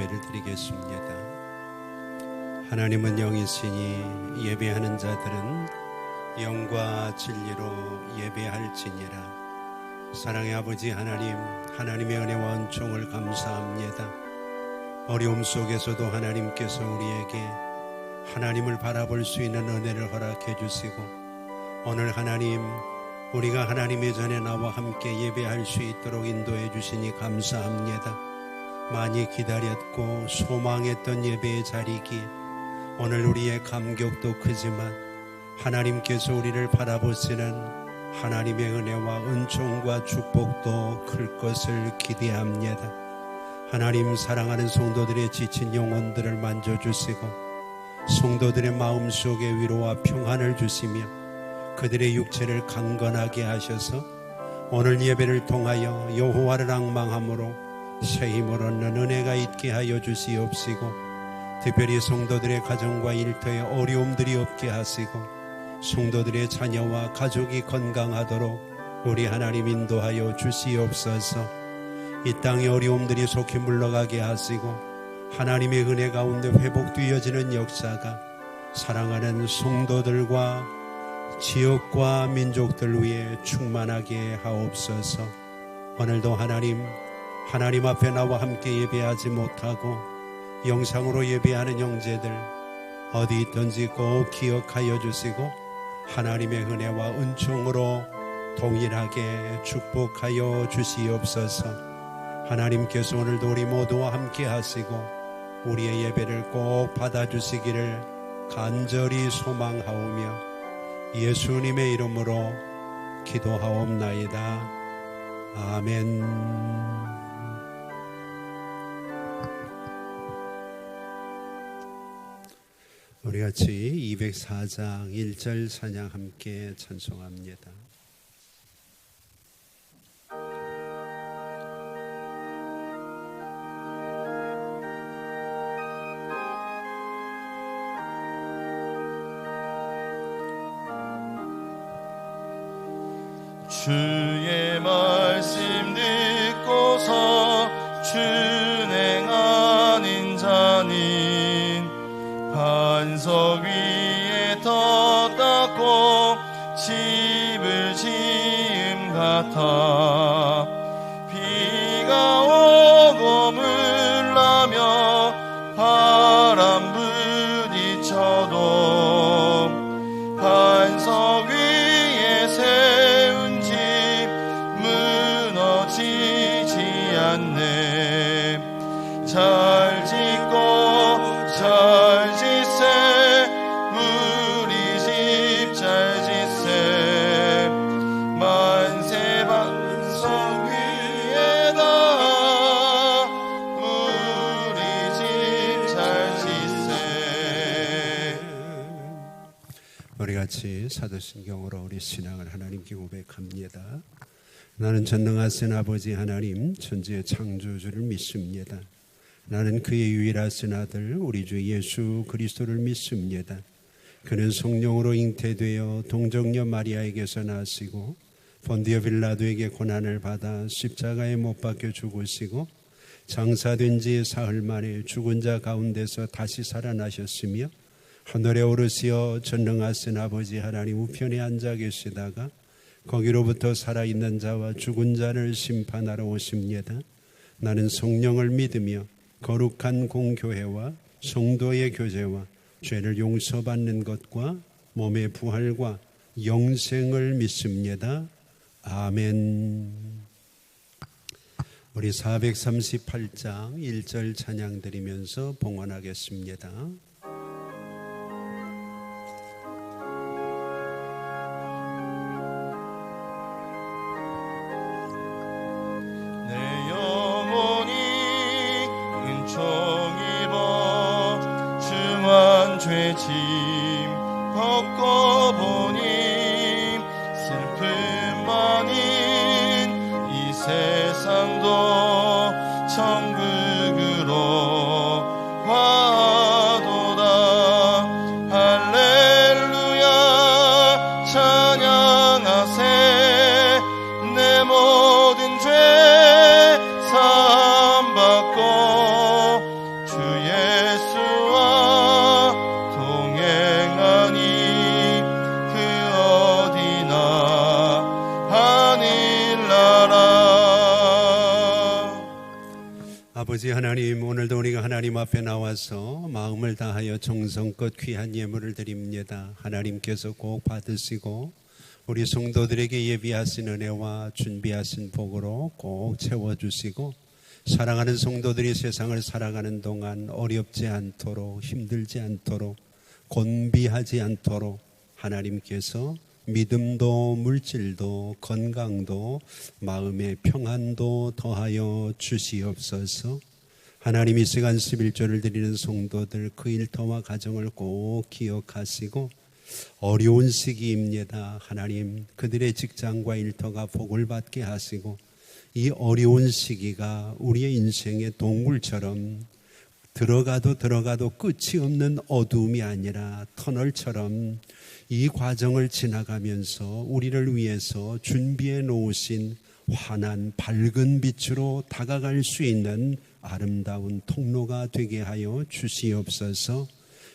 예배를 드리겠습니다. 하나님은 영이시니 예배하는 자들은 영과 진리로 예배할지니라. 사랑의 아버지 하나님, 하나님의 은혜와 은총을 감사합니다. 어려움 속에서도 하나님께서 우리에게 하나님을 바라볼 수 있는 은혜를 허락해 주시고, 오늘 하나님, 우리가 하나님의 전에 나와 함께 예배할 수 있도록 인도해 주시니 감사합니다. 많이 기다렸고 소망했던 예배의 자리기에 오늘 우리의 감격도 크지만 하나님께서 우리를 바라보시는 하나님의 은혜와 은총과 축복도 클 것을 기대합니다. 하나님, 사랑하는 성도들의 지친 영혼들을 만져주시고 성도들의 마음속에 위로와 평안을 주시며 그들의 육체를 강건하게 하셔서 오늘 예배를 통하여 여호와를 앙망함으로 새 힘을 얻는 은혜가 있게 하여 주시옵시고, 특별히 성도들의 가정과 일터에 어려움들이 없게 하시고 성도들의 자녀와 가족이 건강하도록 우리 하나님 인도하여 주시옵소서. 이 땅의 어려움들이 속히 물러가게 하시고 하나님의 은혜 가운데 회복되어지는 역사가 사랑하는 성도들과 지역과 민족들 위해 충만하게 하옵소서. 오늘도 하나님 앞에 나와 함께 예배하지 못하고 영상으로 예배하는 형제들 어디 있든지 꼭 기억하여 주시고 하나님의 은혜와 은총으로 동일하게 축복하여 주시옵소서. 하나님께서 오늘도 우리 모두와 함께 하시고 우리의 예배를 꼭 받아주시기를 간절히 소망하오며 예수님의 이름으로 기도하옵나이다. 아멘. 우리 같이 204장 1절 찬양 함께 찬송합니다. 주의 말씀 듣고서 준행하는 자는 반석 위에 떴다고 집을 지음 같아. 비가 오고 물나며 바람 부딪혀도 반석 위에 세운 집 무너지지 않네. 잘 짓고 잘 짓세, 우리 집 잘 짓세. 만세 반석 위에다 우리 집 잘 짓세. 우리 같이 사도신경으로 우리 신앙을 하나님께 고백합니다. 나는 전능하신 아버지 하나님 천지의 창조주를 믿습니다. 나는 그의 유일하신 아들 우리 주 예수 그리스도를 믿습니다. 그는 성령으로 잉태되어 동정녀 마리아에게서 나시고 본디오 빌라도에게 고난을 받아 십자가에 못 박혀 죽으시고 장사된 지 사흘 만에 죽은 자 가운데서 다시 살아나셨으며 하늘에 오르시어 전능하신 아버지 하나님 우편에 앉아 계시다가 거기로부터 살아있는 자와 죽은 자를 심판하러 오십니다. 나는 성령을 믿으며 거룩한 공교회와 성도의 교제와 죄를 용서받는 것과 몸의 부활과 영생을 믿습니다. 아멘. 우리 438장 1절 찬양 드리면서 봉헌하겠습니다. 죄짐 벗고 보니 슬픔 많은 이 세상도 천국으로 와도다. 할렐루야 찬양하세. 내 모든 죄 사함받고 아버지 하나님, 오늘도 우리가 하나님 앞에 나와서 마음을 다하여 정성껏 귀한 예물을 드립니다. 하나님께서 꼭 받으시고 우리 성도들에게 예비하신 은혜와 준비하신 복으로 꼭 채워주시고, 사랑하는 성도들이 세상을 살아가는 동안 어렵지 않도록, 힘들지 않도록, 곤비하지 않도록 하나님께서 믿음도 물질도 건강도 마음의 평안도 더하여 주시옵소서. 하나님, 이 시간 11조를 드리는 성도들 그 일터와 가정을 꼭 기억하시고, 어려운 시기입니다. 하나님, 그들의 직장과 일터가 복을 받게 하시고, 이 어려운 시기가 우리의 인생의 동굴처럼 들어가도 끝이 없는 어두움이 아니라 터널처럼 이 과정을 지나가면서 우리를 위해서 준비해 놓으신 환한 밝은 빛으로 다가갈 수 있는 아름다운 통로가 되게 하여 주시옵소서.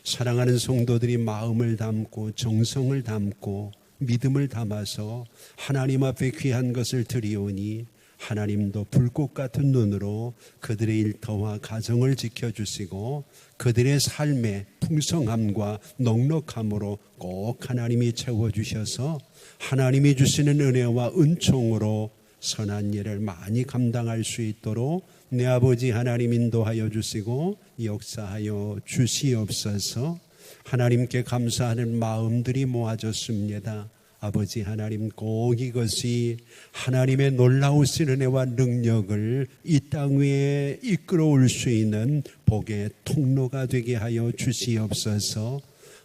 사랑하는 성도들이 마음을 담고 정성을 담고 믿음을 담아서 하나님 앞에 귀한 것을 드리오니 하나님도 불꽃 같은 눈으로 그들의 일터와 가정을 지켜주시고 그들의 삶의 풍성함과 넉넉함으로 꼭 하나님이 채워주셔서 하나님이 주시는 은혜와 은총으로 선한 일을 많이 감당할 수 있도록 내 아버지 하나님 인도하여 주시고 역사하여 주시옵소서. 하나님께 감사하는 마음들이 모아졌습니다. 아버지 하나님, 꼭 이것이 하나님의 놀라우신 은혜와 능력을 이 땅 위에 이끌어올 수 있는 복의 통로가 되게 하여 주시옵소서.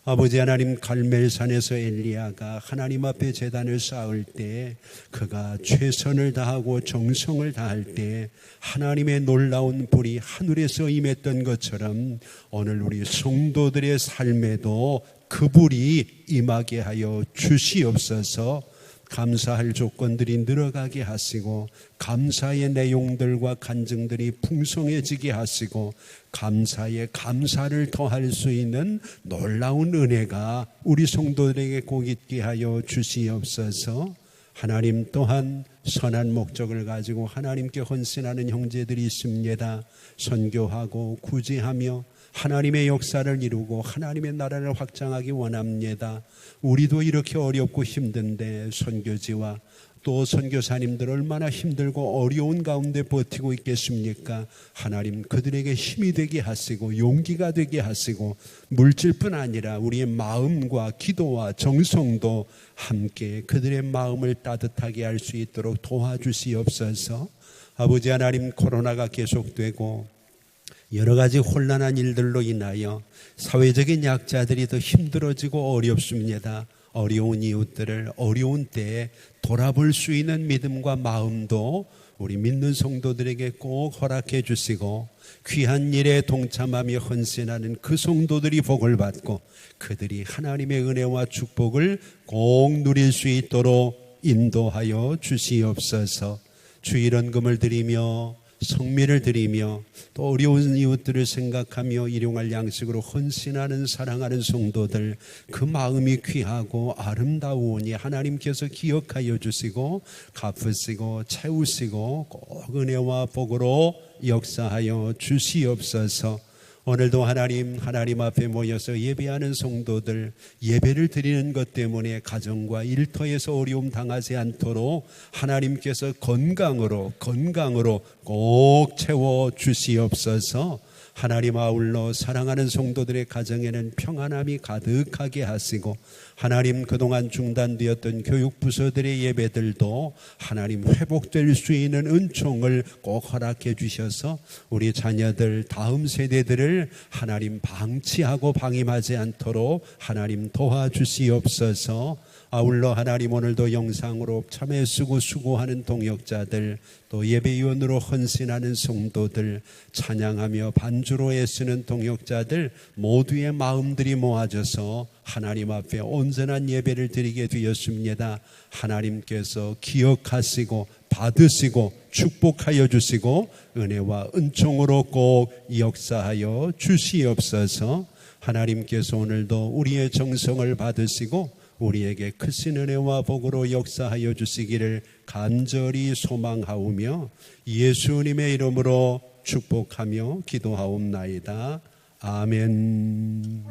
아버지 하나님, 갈멜산에서 엘리야가 하나님 앞에 제단을 쌓을 때 그가 최선을 다하고 정성을 다할 때 하나님의 놀라운 불이 하늘에서 임했던 것처럼 오늘 우리 성도들의 삶에도 그 불이 임하게 하여 주시옵소서. 감사할 조건들이 늘어가게 하시고 감사의 내용들과 간증들이 풍성해지게 하시고 감사에 감사를 더할 수 있는 놀라운 은혜가 우리 성도들에게 꼭 있게 하여 주시옵소서. 하나님, 또한 선한 목적을 가지고 하나님께 헌신하는 형제들이 있습니다. 선교하고 구제하며 하나님의 역사를 이루고 하나님의 나라를 확장하기 원합니다. 우리도 이렇게 어렵고 힘든데 선교지와 또 선교사님들 얼마나 힘들고 어려운 가운데 버티고 있겠습니까? 하나님, 그들에게 힘이 되게 하시고 용기가 되게 하시고 물질뿐 아니라 우리의 마음과 기도와 정성도 함께 그들의 마음을 따뜻하게 할 수 있도록 도와주시옵소서. 아버지 하나님, 코로나가 계속되고 여러 가지 혼란한 일들로 인하여 사회적인 약자들이 더 힘들어지고 어렵습니다. 어려운 이웃들을 어려운 때에 돌아볼 수 있는 믿음과 마음도 우리 믿는 성도들에게 꼭 허락해 주시고 귀한 일에 동참하며 헌신하는 그 성도들이 복을 받고 그들이 하나님의 은혜와 축복을 꼭 누릴 수 있도록 인도하여 주시옵소서. 주일헌금을 드리며 성미를 드리며 또 어려운 이웃들을 생각하며 일용할 양식으로 헌신하는 사랑하는 성도들, 그 마음이 귀하고 아름다우니 하나님께서 기억하여 주시고 갚으시고 채우시고 꼭 은혜와 복으로 역사하여 주시옵소서. 오늘도 하나님 앞에 모여서 예배하는 성도들, 예배를 드리는 것 때문에 가정과 일터에서 어려움 당하지 않도록 하나님께서 건강으로 꼭 채워 주시옵소서. 하나님 아울러 사랑하는 성도들의 가정에는 평안함이 가득하게 하시고 하나님, 그동안 중단되었던 교육부서들의 예배들도 하나님 회복될 수 있는 은총을 꼭 허락해 주셔서 우리 자녀들 다음 세대들을 하나님 방치하고 방임하지 않도록 하나님 도와주시옵소서. 아울러 하나님, 오늘도 영상으로 참여 쓰고 수고하는 동역자들, 또 예배위원으로 헌신하는 성도들, 찬양하며 반주로 애쓰는 동역자들 모두의 마음들이 모아져서 하나님 앞에 온전한 예배를 드리게 되었습니다. 하나님께서 기억하시고 받으시고 축복하여 주시고 은혜와 은총으로 꼭 역사하여 주시옵소서. 하나님께서 오늘도 우리의 정성을 받으시고 우리에게 크신 은혜와 복으로 역사하여 주시기를 간절히 소망하오며 예수님의 이름으로 축복하며 기도하옵나이다. 아멘.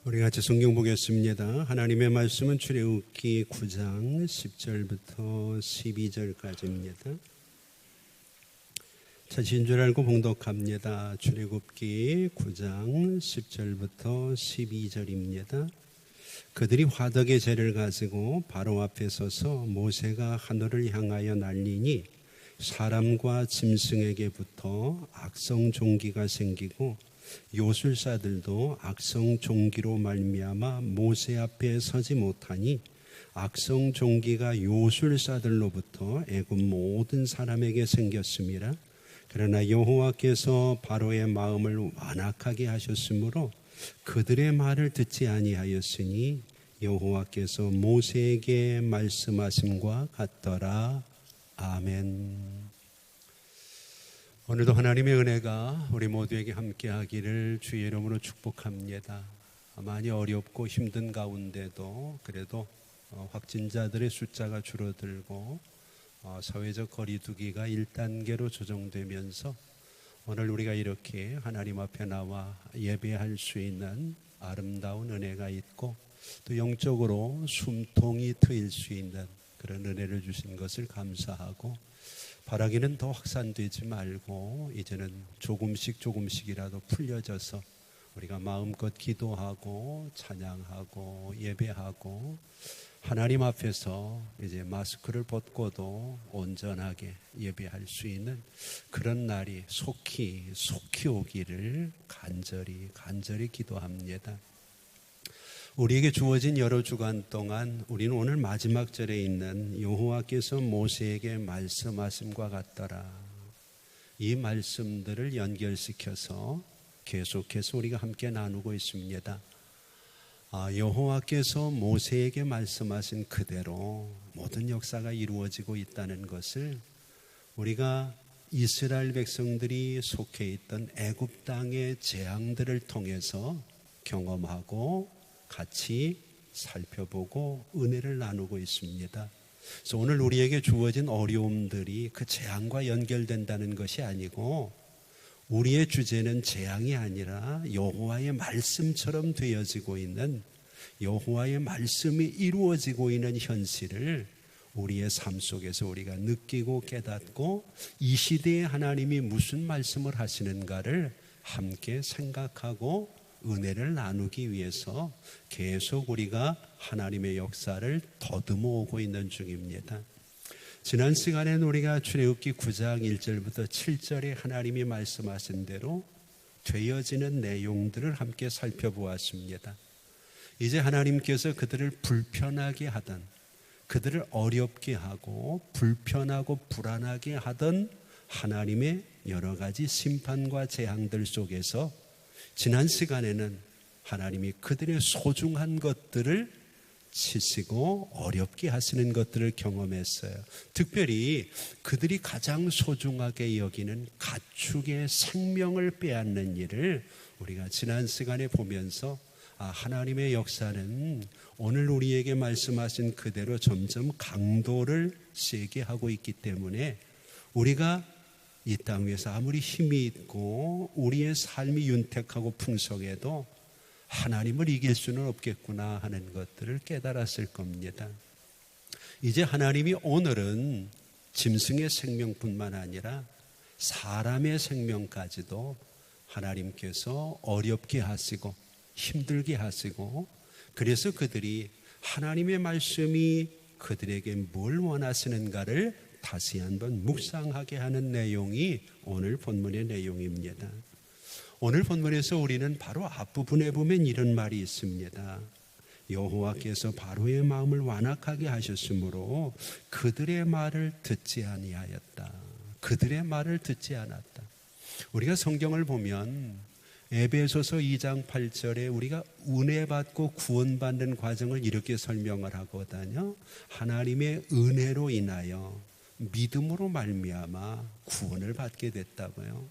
우리 같이 성경 보겠습니다. 하나님의 말씀은 출애굽기 9장 10절부터 12절까지입니다. 자신 줄 알고 봉독합니다. 출애굽기 9장 10절부터 12절입니다. 그들이 화덕의 재를 가지고 바로 앞에 서서 모세가 하늘을 향하여 날리니 사람과 짐승에게부터 악성 종기가 생기고 요술사들도 악성 종기로 말미암아 모세 앞에 서지 못하니 악성 종기가 요술사들로부터 애굽 모든 사람에게 생겼음이라. 그러나 여호와께서 바로의 마음을 완악하게 하셨으므로 그들의 말을 듣지 아니하였으니 여호와께서 모세에게 말씀하심과 같더라. 아멘. 오늘도 하나님의 은혜가 우리 모두에게 함께하기를 주의 이름으로 축복합니다. 많이 어렵고 힘든 가운데도 그래도 확진자들의 숫자가 줄어들고 사회적 거리두기가 1단계로 조정되면서 오늘 우리가 이렇게 하나님 앞에 나와 예배할 수 있는 아름다운 은혜가 있고 또 영적으로 숨통이 트일 수 있는 그런 은혜를 주신 것을 감사하고, 바라기는 더 확산되지 말고 이제는 조금씩이라도 풀려져서 우리가 마음껏 기도하고 찬양하고 예배하고 하나님 앞에서 이제 마스크를 벗고도 온전하게 예배할 수 있는 그런 날이 속히 오기를 간절히 기도합니다. 우리에게 주어진 여러 주간 동안 우리는 오늘 마지막 절에 있는 여호와께서 모세에게 말씀하심과 같더라, 이 말씀들을 연결시켜서 계속해서 우리가 함께 나누고 있습니다. 여호와께서 모세에게 말씀하신 그대로 모든 역사가 이루어지고 있다는 것을 우리가 이스라엘 백성들이 속해 있던 애굽 땅의 재앙들을 통해서 경험하고 같이 살펴보고 은혜를 나누고 있습니다. 그래서 오늘 우리에게 주어진 어려움들이 그 재앙과 연결된다는 것이 아니고, 우리의 주제는 재앙이 아니라 여호와의 말씀처럼 되어지고 있는, 여호와의 말씀이 이루어지고 있는 현실을 우리의 삶 속에서 우리가 느끼고 깨닫고 이 시대에 하나님이 무슨 말씀을 하시는가를 함께 생각하고 은혜를 나누기 위해서 계속 우리가 하나님의 역사를 더듬어 오고 있는 중입니다. 지난 시간에는 우리가 출애굽기 9장 1절부터 7절에 하나님이 말씀하신 대로 되어지는 내용들을 함께 살펴보았습니다. 이제 하나님께서 그들을 불편하게 하던, 그들을 어렵게 하고 불편하고 불안하게 하던 하나님의 여러 가지 심판과 재앙들 속에서 지난 시간에는 하나님이 그들의 소중한 것들을 치시고 어렵게 하시는 것들을 경험했어요. 특별히 그들이 가장 소중하게 여기는 가축의 생명을 빼앗는 일을 우리가 지난 시간에 보면서 하나님의 역사는 오늘 우리에게 말씀하신 그대로 점점 강도를 세게 하고 있기 때문에 우리가 이 땅 위에서 아무리 힘이 있고 우리의 삶이 윤택하고 풍성해도 하나님을 이길 수는 없겠구나 하는 것들을 깨달았을 겁니다. 이제 하나님이 오늘은 짐승의 생명뿐만 아니라 사람의 생명까지도 하나님께서 어렵게 하시고 힘들게 하시고, 그래서 그들이 하나님의 말씀이 그들에게 뭘 원하시는가를 다시 한번 묵상하게 하는 내용이 오늘 본문의 내용입니다. 오늘 본문에서 우리는 바로 앞부분에 보면 이런 말이 있습니다. 여호와께서 바로의 마음을 완악하게 하셨으므로 그들의 말을 듣지 아니하였다. 그들의 말을 듣지 않았다. 우리가 성경을 보면 에베소서 2장 8절에 우리가 은혜 받고 구원받는 과정을 이렇게 설명을 하거든요. 하나님의 은혜로 인하여 믿음으로 말미암아 구원을 받게 됐다고요.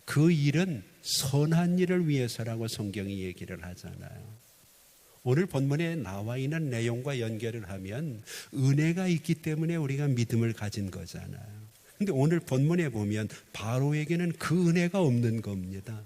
그 일은 선한 일을 위해서라고 성경이 얘기를 하잖아요. 오늘 본문에 나와 있는 내용과 연결을 하면 은혜가 있기 때문에 우리가 믿음을 가진 거잖아요. 근데 오늘 본문에 보면 바로에게는 그 은혜가 없는 겁니다.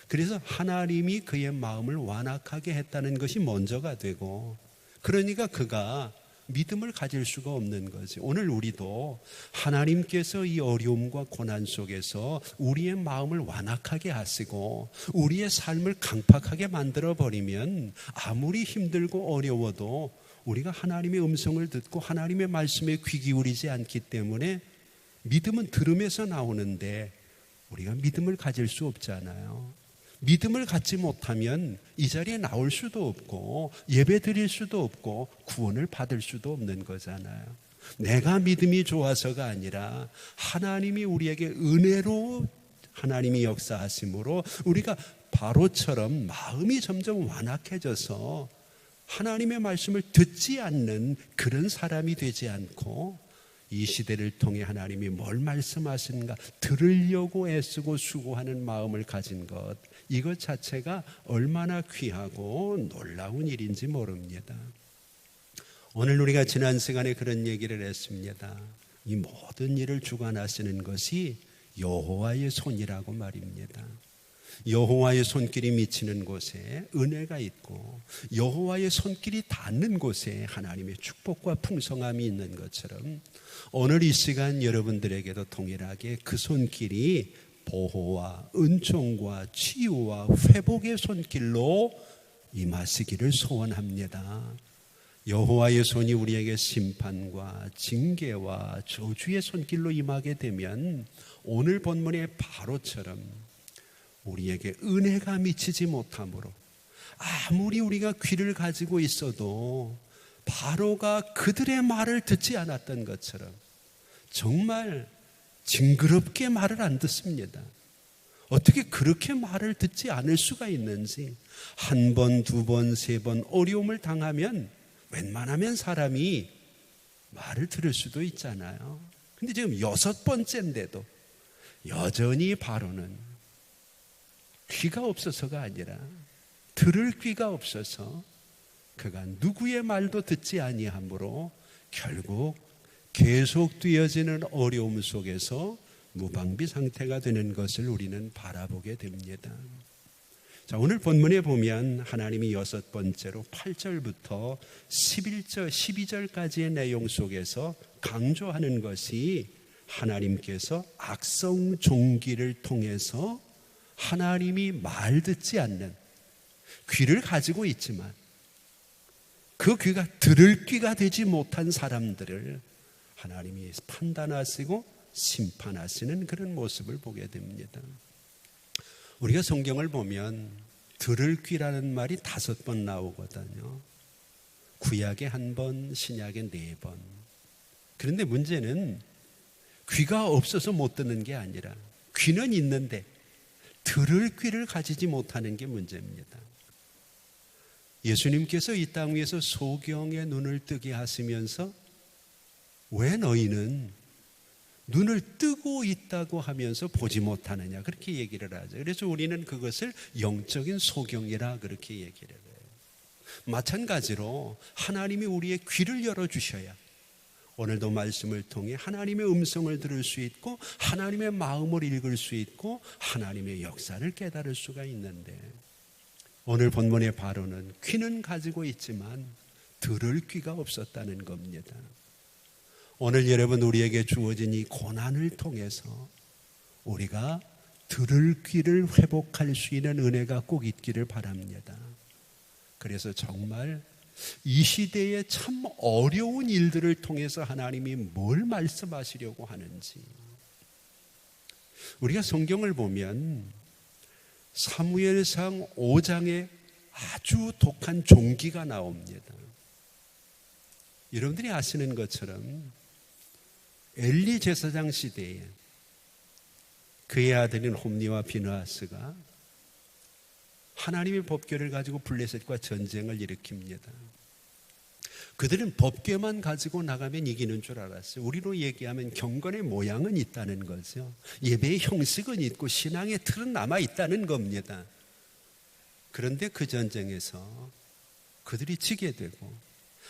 그래서 하나님이 그의 마음을 완악하게 했다는 것이 먼저가 되고, 그러니까 그가 믿음을 가질 수가 없는 거지. 오늘 우리도 하나님께서 이 어려움과 고난 속에서 우리의 마음을 완악하게 하시고 우리의 삶을 강팍하게 만들어 버리면 아무리 힘들고 어려워도 우리가 하나님의 음성을 듣고 하나님의 말씀에 귀 기울이지 않기 때문에 믿음은 들음에서 나오는데 우리가 믿음을 가질 수 없잖아요. 믿음을 갖지 못하면 이 자리에 나올 수도 없고 예배 드릴 수도 없고 구원을 받을 수도 없는 거잖아요. 내가 믿음이 좋아서가 아니라 하나님이 우리에게 은혜로 하나님이 역사하심으로 우리가 바로처럼 마음이 점점 완악해져서 하나님의 말씀을 듣지 않는 그런 사람이 되지 않고 이 시대를 통해 하나님이 뭘 말씀하시는가 들으려고 애쓰고 수고하는 마음을 가진 것, 이것 자체가 얼마나 귀하고 놀라운 일인지 모릅니다. 오늘 우리가 지난 시간에 그런 얘기를 했습니다. 이 모든 일을 주관하시는 것이 여호와의 손이라고 말입니다. 여호와의 손길이 미치는 곳에 은혜가 있고 여호와의 손길이 닿는 곳에 하나님의 축복과 풍성함이 있는 것처럼 오늘 이 시간 여러분들에게도 동일하게 그 손길이 보호와 은총과 치유와 회복의 손길로 임하시기를 소원합니다. 여호와의 손이 우리에게 심판과 징계와 저주의 손길로 임하게 되면 오늘 본문의 바로처럼 우리에게 은혜가 미치지 못하므로 아무리 우리가 귀를 가지고 있어도 바로가 그들의 말을 듣지 않았던 것처럼 정말 징그럽게 말을 안 듣습니다. 어떻게 그렇게 말을 듣지 않을 수가 있는지. 한 번, 두 번, 세 번 어려움을 당하면 웬만하면 사람이 말을 들을 수도 있잖아요. 근데 지금 6번째인데도 여전히 바로는 귀가 없어서가 아니라 들을 귀가 없어서 그가 누구의 말도 듣지 아니하므로 결국 계속 뛰어지는 어려움 속에서 무방비 상태가 되는 것을 우리는 바라보게 됩니다. 자, 오늘 본문에 보면 하나님이 6번째로 8절부터 11절, 12절까지의 내용 속에서 강조하는 것이 하나님께서 악성 종기를 통해서 하나님이 말 듣지 않는 귀를 가지고 있지만 그 귀가 들을 귀가 되지 못한 사람들을 하나님이 판단하시고 심판하시는 그런 모습을 보게 됩니다. 우리가 성경을 보면 들을 귀라는 말이 5번 나오거든요. 구약에 1번, 신약에 4번. 그런데 문제는 귀가 없어서 못 듣는 게 아니라 귀는 있는데 들을 귀를 가지지 못하는 게 문제입니다. 예수님께서 이 땅 위에서 소경의 눈을 뜨게 하시면서 왜 너희는 눈을 뜨고 있다고 하면서 보지 못하느냐 그렇게 얘기를 하죠. 그래서 우리는 그것을 영적인 소경이라 그렇게 얘기를 해요. 마찬가지로 하나님이 우리의 귀를 열어주셔야 오늘도 말씀을 통해 하나님의 음성을 들을 수 있고 하나님의 마음을 읽을 수 있고 하나님의 역사를 깨달을 수가 있는데 오늘 본문의 바로는 귀는 가지고 있지만 들을 귀가 없었다는 겁니다. 오늘 여러분 우리에게 주어진 이 고난을 통해서 우리가 들을 귀를 회복할 수 있는 은혜가 꼭 있기를 바랍니다. 그래서 정말 이 시대에 참 어려운 일들을 통해서 하나님이 뭘 말씀하시려고 하는지 우리가 성경을 보면 사무엘상 5장에 아주 독한 종기가 나옵니다. 여러분들이 아시는 것처럼 엘리 제사장 시대에 그의 아들인 홈니와 비느하스가 하나님의 법궤를 가지고 블레셋과 전쟁을 일으킵니다. 그들은 법궤만 가지고 나가면 이기는 줄 알았어요. 우리로 얘기하면 경건의 모양은 있다는 거죠. 예배의 형식은 있고 신앙의 틀은 남아있다는 겁니다. 그런데 그 전쟁에서 그들이 지게 되고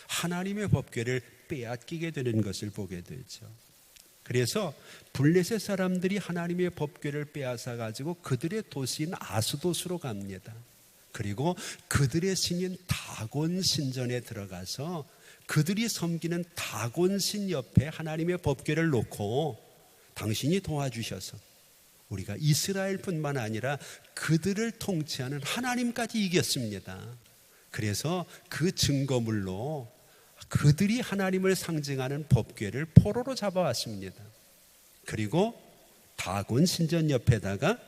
하나님의 법궤를 빼앗기게 되는 것을 보게 되죠. 그래서 블레셋 사람들이 하나님의 법궤를 빼앗아 가지고 그들의 도시인 아스돗으로 갑니다. 그리고 그들의 신인 다곤 신전에 들어가서 그들이 섬기는 다곤 신 옆에 하나님의 법궤를 놓고 당신이 도와주셔서 우리가 이스라엘뿐만 아니라 그들을 통치하는 하나님까지 이겼습니다. 그래서 그 증거물로 그들이 하나님을 상징하는 법궤를 포로로 잡아왔습니다. 그리고 다곤 신전 옆에다가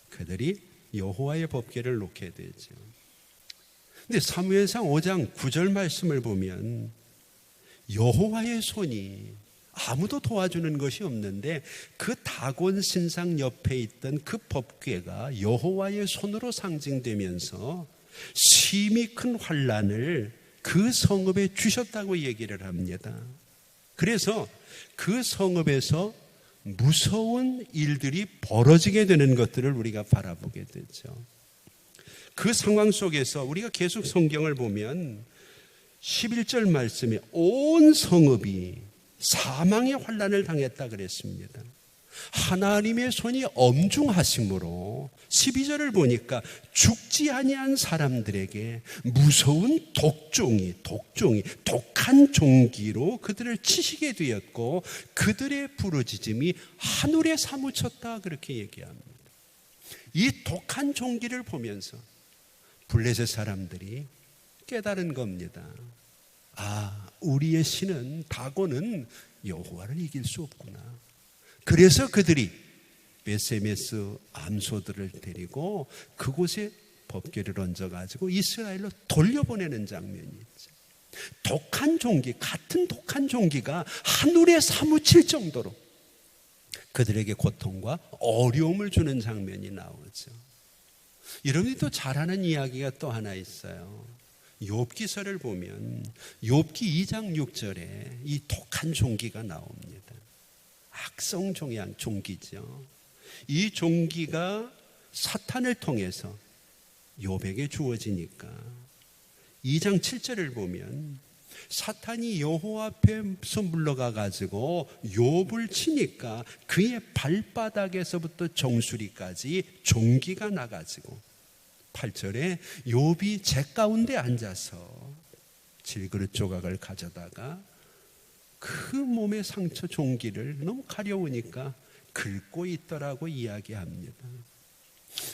그들이 여호와의 법궤를 놓게 되죠. 근데 사무엘상 5장 9절 말씀을 보면 여호와의 손이 아무도 도와주는 것이 없는데 그 다곤 신상 옆에 있던 그 법궤가 여호와의 손으로 상징되면서 심히 큰 환난을 그 성읍에 주셨다고 얘기를 합니다. 그래서 그 성읍에서 무서운 일들이 벌어지게 되는 것들을 우리가 바라보게 되죠. 그 상황 속에서 우리가 계속 성경을 보면 11절 말씀에 온 성읍이 사망의 환난을 당했다 그랬습니다. 하나님의 손이 엄중하심으로 12절을 보니까 죽지 아니한 사람들에게 무서운 독한 종기로 그들을 치시게 되었고 그들의 부르짖음이 하늘에 사무쳤다 그렇게 얘기합니다. 이 독한 종기를 보면서 블레셋 사람들이 깨달은 겁니다. 아, 우리의 신은 다곤은 여호와를 이길 수 없구나. 그래서 그들이 베세메스 암소들을 데리고 그곳에 법궤를 얹어가지고 이스라엘로 돌려보내는 장면이 있죠. 독한 종기, 같은 독한 종기가 하늘에 사무칠 정도로 그들에게 고통과 어려움을 주는 장면이 나오죠. 여러분이 또 잘 아는 이야기가 또 하나 있어요. 욥기서를 보면 욥기 2장 6절에 이 독한 종기가 나옵니다. 악성 종기죠. 이 종기가 사탄을 통해서 욥에게 주어지니까 2장 7절을 보면 사탄이 여호와 앞에서 물러가 가지고 욥을 치니까 그의 발바닥에서부터 정수리까지 종기가 나가지고 8절에 욥이 재 가운데 앉아서 질그릇 조각을 가져다가 그 몸의 상처 종기를 너무 가려우니까 긁고 있더라고 이야기합니다.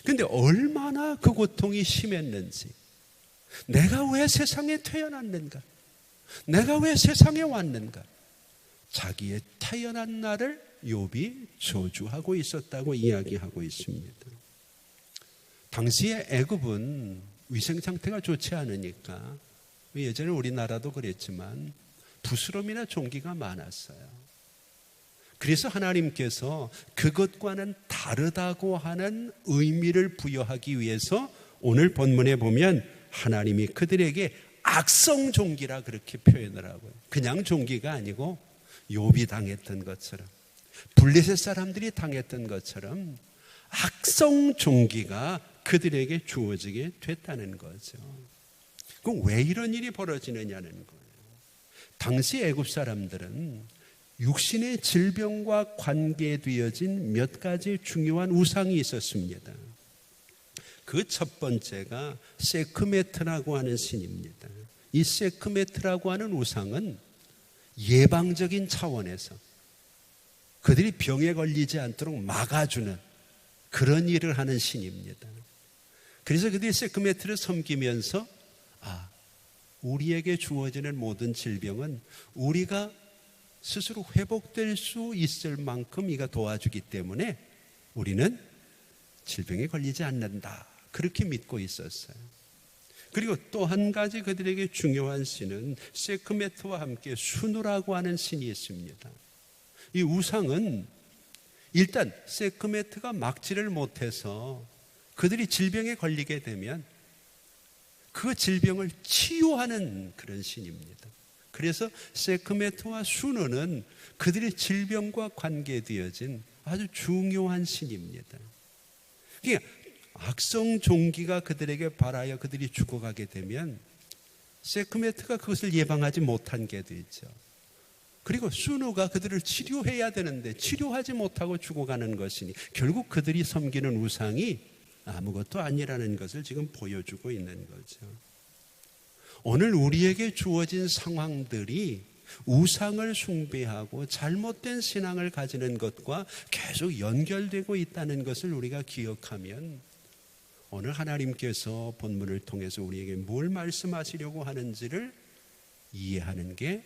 그런데 얼마나 그 고통이 심했는지, 내가 왜 세상에 태어났는가, 내가 왜 세상에 왔는가, 자기의 태어난 날을 욥이 저주하고 있었다고 이야기하고 있습니다. 당시에 애굽은 위생 상태가 좋지 않으니까, 예전에 우리나라도 그랬지만 부스럼이나 종기가 많았어요. 그래서 하나님께서 그것과는 다르다고 하는 의미를 부여하기 위해서 오늘 본문에 보면 하나님이 그들에게 악성 종기라 그렇게 표현을 하고요. 그냥 종기가 아니고 욥이 당했던 것처럼, 블레셋 사람들이 당했던 것처럼 악성 종기가 그들에게 주어지게 됐다는 거죠. 그럼 왜 이런 일이 벌어지느냐는 거예요. 당시 애굽 사람들은 육신의 질병과 관계되어진 몇 가지 중요한 우상이 있었습니다. 그 첫 번째가 세크메트라고 하는 신입니다. 이 세크메트라고 하는 우상은 예방적인 차원에서 그들이 병에 걸리지 않도록 막아주는 그런 일을 하는 신입니다. 그래서 그들이 세크메트를 섬기면서 우리에게 주어지는 모든 질병은 우리가 스스로 회복될 수 있을 만큼 이가 도와주기 때문에 우리는 질병에 걸리지 않는다, 그렇게 믿고 있었어요. 그리고 또 한 가지 그들에게 중요한 신은 세크메트와 함께 수누라고 하는 신이 있습니다. 이 우상은 일단 세크메트가 막지를 못해서 그들이 질병에 걸리게 되면 그 질병을 치유하는 그런 신입니다. 그래서 세크메트와 수누는 그들의 질병과 관계되어진 아주 중요한 신입니다. 그러니까 악성 종기가 그들에게 발하여 그들이 죽어가게 되면 세크메트가 그것을 예방하지 못한 게 되죠. 그리고 수누가 그들을 치료해야 되는데 치료하지 못하고 죽어가는 것이니 결국 그들이 섬기는 우상이 아무것도 아니라는 것을 지금 보여주고 있는 거죠. 오늘 우리에게 주어진 상황들이 우상을 숭배하고 잘못된 신앙을 가지는 것과 계속 연결되고 있다는 것을 우리가 기억하면 오늘 하나님께서 본문을 통해서 우리에게 뭘 말씀하시려고 하는지를 이해하는 게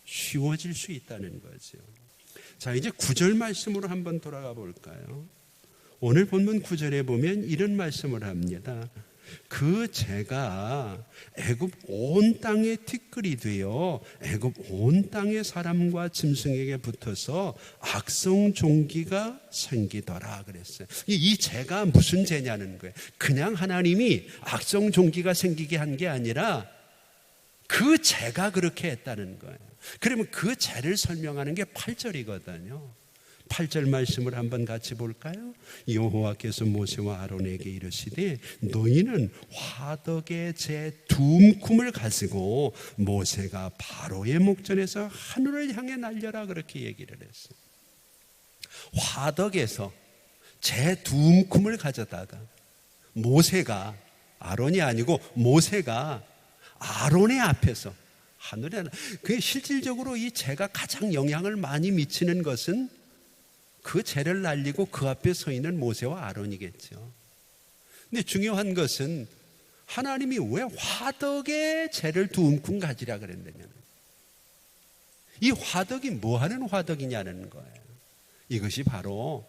쉬워질 수 있다는 거죠. 자, 이제 9절 말씀으로 한번 돌아가 볼까요? 오늘 본문 9절에 보면 이런 말씀을 합니다. 그 재가 애굽 온 땅에 티끌이 되어 애굽 온 땅의 사람과 짐승에게 붙어서 악성 종기가 생기더라 그랬어요. 이 재가 무슨 재냐는 거예요. 그냥 하나님이 악성 종기가 생기게 한 게 아니라 그 재가 그렇게 했다는 거예요. 그러면 그 재를 설명하는 게 8절이거든요. 8절 말씀을 한번 같이 볼까요? 여호와께서 모세와 아론에게 이르시되 너희는 화덕의 재 두 움큼을 가지고 모세가 바로의 목전에서 하늘을 향해 날려라 그렇게 얘기를 했어요. 화덕에서 재 두 움큼을 가져다가 모세가, 아론이 아니고 모세가 아론의 앞에서 하늘에, 그 실질적으로 이 재가 가장 영향을 많이 미치는 것은 그 재를 날리고 그 앞에 서 있는 모세와 아론이겠죠. 근데 중요한 것은 하나님이 왜 화덕의 재를 두 움큼 가지라 그랬느냐. 이 화덕이 뭐 하는 화덕이냐는 거예요. 이것이 바로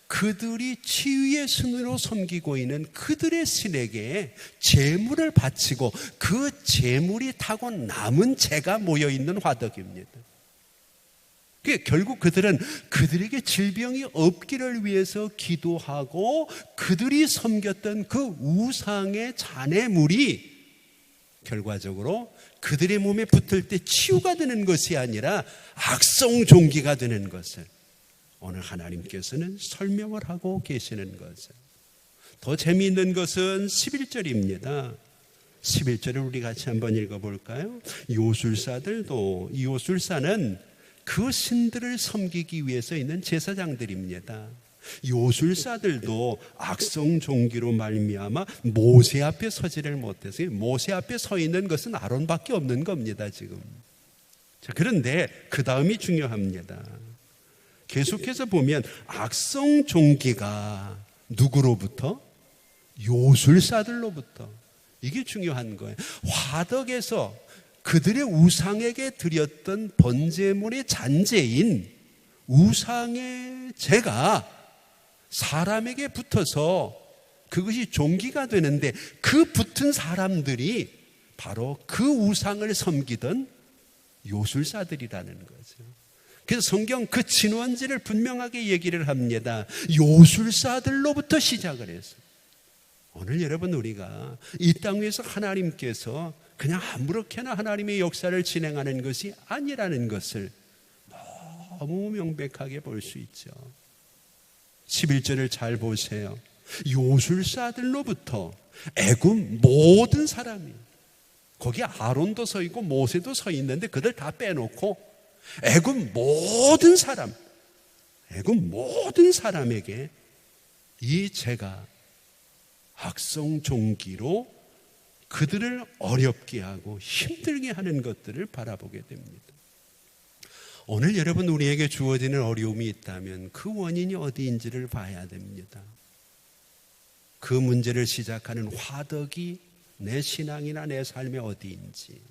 그들이 치유의 신으로 섬기고 있는 그들의 신에게 제물을 바치고 그 제물이 타고 남은 재가 모여있는 화덕입니다. 결국 그들은 그들에게 질병이 없기를 위해서 기도하고 그들이 섬겼던 그 우상의 잔해물이 결과적으로 그들의 몸에 붙을 때 치유가 되는 것이 아니라 악성 종기가 되는 것을 오늘 하나님께서는 설명을 하고 계시는 거죠. 더 재미있는 것은 11절입니다. 11절을 우리 같이 한번 읽어볼까요? 요술사들도, 이 요술사는 그 신들을 섬기기 위해서 있는 제사장들입니다. 요술사들도 악성 종기로 말미암아 모세 앞에 서지를 못해서 모세 앞에 서 있는 것은 아론밖에 없는 겁니다 지금. 자, 그런데 그 다음이 중요합니다. 계속해서 보면 악성 종기가 누구로부터? 요술사들로부터. 이게 중요한 거예요. 화덕에서 그들의 우상에게 드렸던 번제물의 잔재인 우상의 재가 사람에게 붙어서 그것이 종기가 되는데 그 붙은 사람들이 바로 그 우상을 섬기던 요술사들이라는 거죠. 그래서 성경 그 진원지를 분명하게 얘기를 합니다. 요술사들로부터 시작을 했어요. 오늘 여러분 우리가 이 땅 위에서 하나님께서 그냥 아무렇게나 하나님의 역사를 진행하는 것이 아니라는 것을 너무 명백하게 볼 수 있죠. 11절을 잘 보세요. 요술사들로부터 애굽 모든 사람이, 거기 아론도 서 있고 모세도 서 있는데 그들 다 빼놓고 애굽 모든 사람, 애굽 모든 사람에게 이 죄가 악성 종기로 그들을 어렵게 하고 힘들게 하는 것들을 바라보게 됩니다. 오늘 여러분 우리에게 주어지는 어려움이 있다면 그 원인이 어디인지를 봐야 됩니다. 그 문제를 시작하는 화덕이 내 신앙이나 내 삶의 어디인지,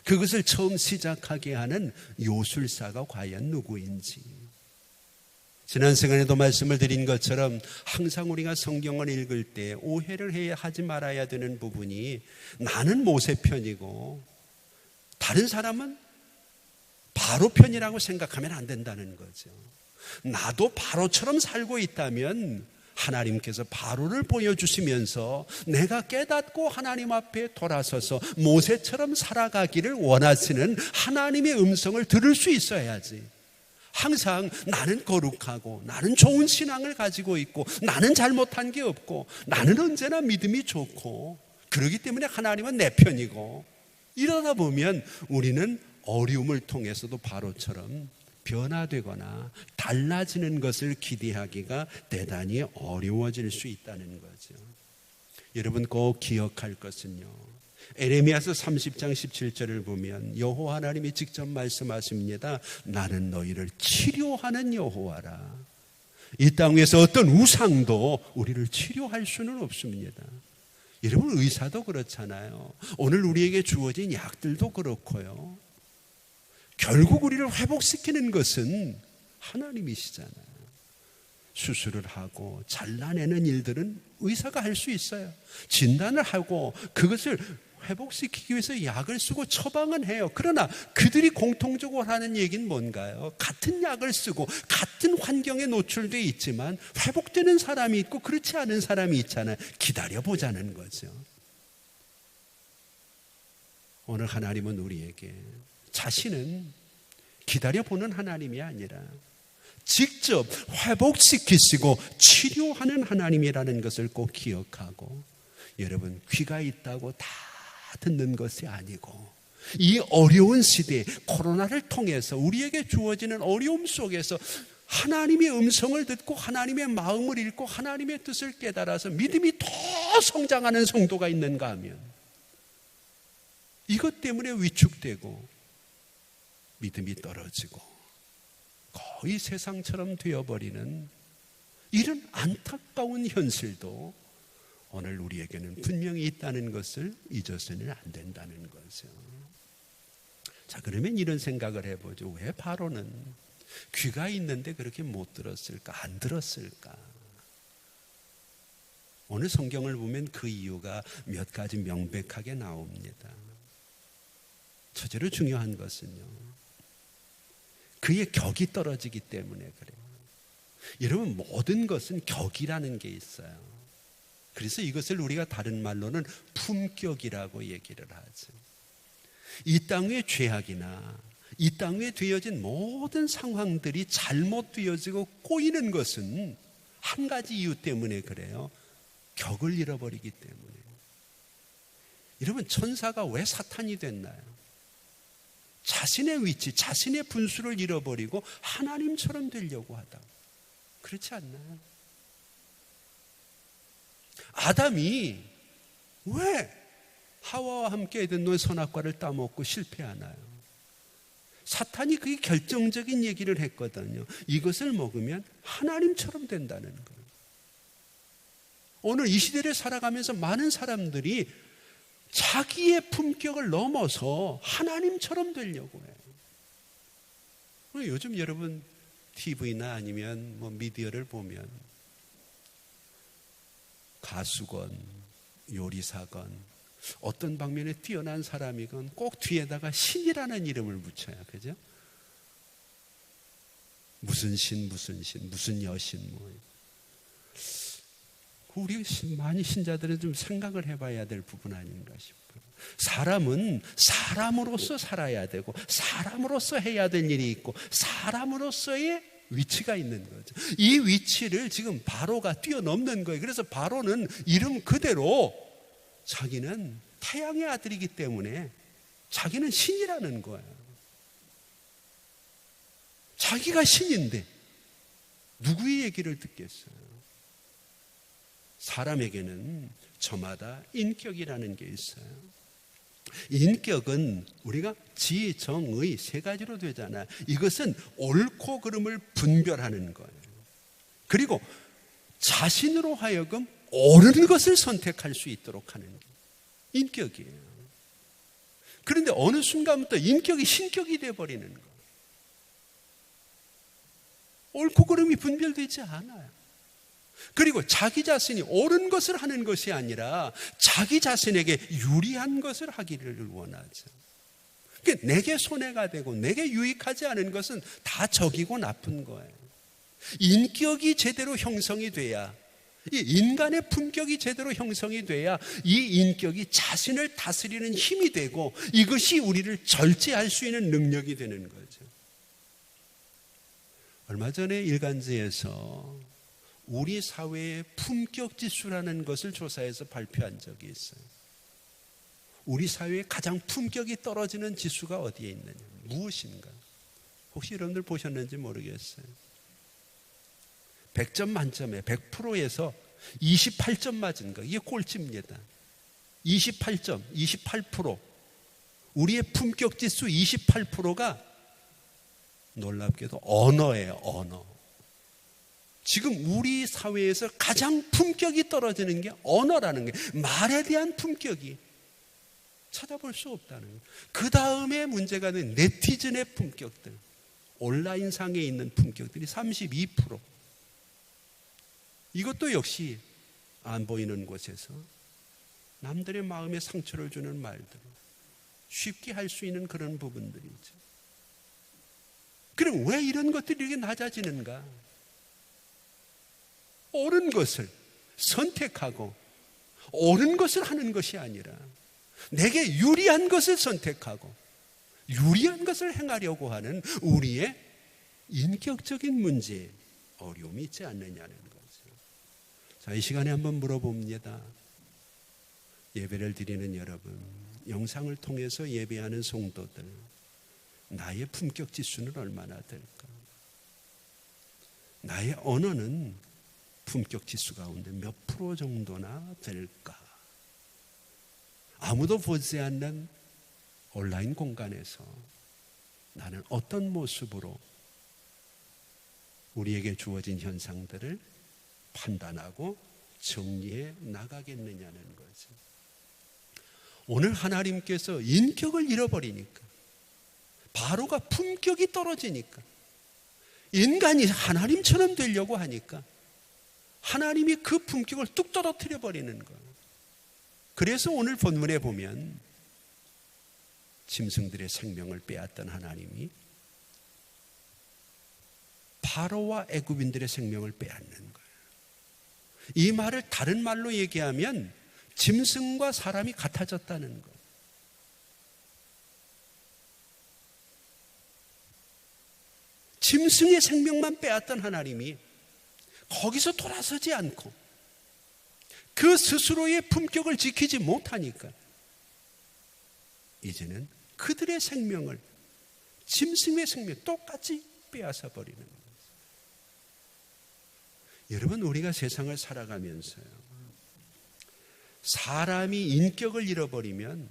그것을 처음 시작하게 하는 요술사가 과연 누구인지. 지난 시간에도 말씀을 드린 것처럼 항상 우리가 성경을 읽을 때 오해를 하지 말아야 되는 부분이 나는 모세 편이고 다른 사람은 바로 편이라고 생각하면 안 된다는 거죠. 나도 바로처럼 살고 있다면 하나님께서 바로를 보여주시면서 내가 깨닫고 하나님 앞에 돌아서서 모세처럼 살아가기를 원하시는 하나님의 음성을 들을 수 있어야지. 항상 나는 거룩하고 나는 좋은 신앙을 가지고 있고 나는 잘못한 게 없고 나는 언제나 믿음이 좋고 그렇기 때문에 하나님은 내 편이고 이러다 보면 우리는 어려움을 통해서도 바로처럼 변화되거나 달라지는 것을 기대하기가 대단히 어려워질 수 있다는 거죠. 여러분 꼭 기억할 것은요, 에레미야서 30장 17절을 보면 여호와 하나님이 직접 말씀하십니다. 나는 너희를 치료하는 여호와라. 이 땅 위에서 어떤 우상도 우리를 치료할 수는 없습니다. 여러분 의사도 그렇잖아요. 오늘 우리에게 주어진 약들도 그렇고요. 결국 우리를 회복시키는 것은 하나님이시잖아요. 수술을 하고 잘라내는 일들은 의사가 할 수 있어요. 진단을 하고 그것을 회복시키기 위해서 약을 쓰고 처방은 해요. 그러나 그들이 공통적으로 하는 얘기는 뭔가요? 같은 약을 쓰고 같은 환경에 노출되어 있지만 회복되는 사람이 있고 그렇지 않은 사람이 있잖아요. 기다려보자는 거죠. 오늘 하나님은 우리에게 자신은 기다려보는 하나님이 아니라 직접 회복시키시고 치료하는 하나님이라는 것을 꼭 기억하고, 여러분 귀가 있다고 다 듣는 것이 아니고 이 어려운 시대에 코로나를 통해서 우리에게 주어지는 어려움 속에서 하나님의 음성을 듣고 하나님의 마음을 읽고 하나님의 뜻을 깨달아서 믿음이 더 성장하는 성도가 있는가 하면 이것 때문에 위축되고 믿음이 떨어지고 거의 세상처럼 되어버리는 이런 안타까운 현실도 오늘 우리에게는 분명히 있다는 것을 잊어서는 안 된다는 거죠. 자, 그러면 이런 생각을 해보죠. 왜 바로는 귀가 있는데 그렇게 못 들었을까? 안 들었을까? 오늘 성경을 보면 그 이유가 몇 가지 명백하게 나옵니다. 첫째로 중요한 것은요, 그의 격이 떨어지기 때문에 그래요. 여러분 모든 것은 격이라는 게 있어요. 그래서 이것을 우리가 다른 말로는 품격이라고 얘기를 하죠. 이 땅의 죄악이나 이 땅에 되어진 모든 상황들이 잘못되어지고 꼬이는 것은 한 가지 이유 때문에 그래요. 격을 잃어버리기 때문에. 여러분 천사가 왜 사탄이 됐나요? 자신의 위치, 자신의 분수를 잃어버리고 하나님처럼 되려고 하다. 그렇지 않나요? 아담이 왜 하와와 함께 에덴 선악과를 따먹고 실패하나요? 사탄이 그게 결정적인 얘기를 했거든요. 이것을 먹으면 하나님처럼 된다는 거예요. 오늘 이 시대를 살아가면서 많은 사람들이 자기의 품격을 넘어서 하나님처럼 되려고 해요. 요즘 여러분 TV나 아니면 미디어를 보면 가수건, 요리사건, 어떤 방면에 뛰어난 사람이건 꼭 뒤에다가 신이라는 이름을 붙여요. 그죠? 무슨 신, 무슨 여신 우리 많이 신자들은 좀 생각을 해봐야 될 부분 아닌가 싶어요. 사람은 사람으로서 살아야 되고 사람으로서 해야 될 일이 있고 사람으로서의 위치가 있는 거죠. 이 위치를 지금 바로가 뛰어넘는 거예요. 그래서 바로는 이름 그대로 자기는 태양의 아들이기 때문에 자기는 신이라는 거예요. 자기가 신인데 누구의 얘기를 듣겠어요? 사람에게는 저마다 인격이라는 게 있어요. 인격은 우리가 지, 정, 의 세 가지로 되잖아요. 이것은 옳고 그름을 분별하는 거예요. 그리고 자신으로 하여금 옳은 것을 선택할 수 있도록 하는 게 인격이에요. 그런데 어느 순간부터 인격이 신격이 되어버리는 거예요. 옳고 그름이 분별되지 않아요. 그리고 자기 자신이 옳은 것을 하는 것이 아니라 자기 자신에게 유리한 것을 하기를 원하죠. 그러니까 내게 손해가 되고 내게 유익하지 않은 것은 다 적이고 나쁜 거예요. 인격이 제대로 형성이 돼야, 이 인간의 품격이 제대로 형성이 돼야 이 인격이 자신을 다스리는 힘이 되고 이것이 우리를 절제할 수 있는 능력이 되는 거죠. 얼마 전에 일간지에서 우리 사회의 품격 지수라는 것을 조사해서 발표한 적이 있어요. 우리 사회의 가장 품격이 떨어지는 지수가 어디에 있느냐, 무엇인가? 혹시 여러분들 보셨는지 모르겠어요. 100점 만점에 100%에서 28점 맞은 거, 이게 꼴찌입니다. 28점, 28%. 우리의 품격 지수 28%가 놀랍게도 언어예요, 언어. 지금 우리 사회에서 가장 품격이 떨어지는 게 언어라는 게, 말에 대한 품격이 찾아볼 수 없다는 거예요. 그 다음에 문제가 된 네티즌의 품격들, 온라인상에 있는 품격들이 32%. 이것도 역시 안 보이는 곳에서 남들의 마음에 상처를 주는 말들, 쉽게 할 수 있는 그런 부분들이죠. 그럼 왜 이런 것들이 이렇게 낮아지는가? 옳은 것을 선택하고 옳은 것을 하는 것이 아니라 내게 유리한 것을 선택하고 유리한 것을 행하려고 하는 우리의 인격적인 문제에 어려움이 있지 않느냐는 거죠. 자, 이 시간에 한번 물어봅니다. 예배를 드리는 여러분, 영상을 통해서 예배하는 성도들, 나의 품격 지수는 얼마나 될까? 나의 언어는 품격 지수 가운데 몇 프로 정도나 될까? 아무도 보지 않는 온라인 공간에서 나는 어떤 모습으로 우리에게 주어진 현상들을 판단하고 정리해 나가겠느냐는 거죠. 오늘 하나님께서 인격을 잃어버리니까, 바로가 품격이 떨어지니까, 인간이 하나님처럼 되려고 하니까 하나님이 그 품격을 뚝 떨어뜨려 버리는 거예요. 그래서 오늘 본문에 보면 짐승들의 생명을 빼앗던 하나님이 바로와 애굽인들의 생명을 빼앗는 거예요. 이 말을 다른 말로 얘기하면 짐승과 사람이 같아졌다는 거예요. 짐승의 생명만 빼앗던 하나님이 거기서 돌아서지 않고 그 스스로의 품격을 지키지 못하니까 이제는 그들의 생명을, 짐승의 생명 똑같이 빼앗아 버리는 거예요. 여러분, 우리가 세상을 살아가면서요, 사람이 인격을 잃어버리면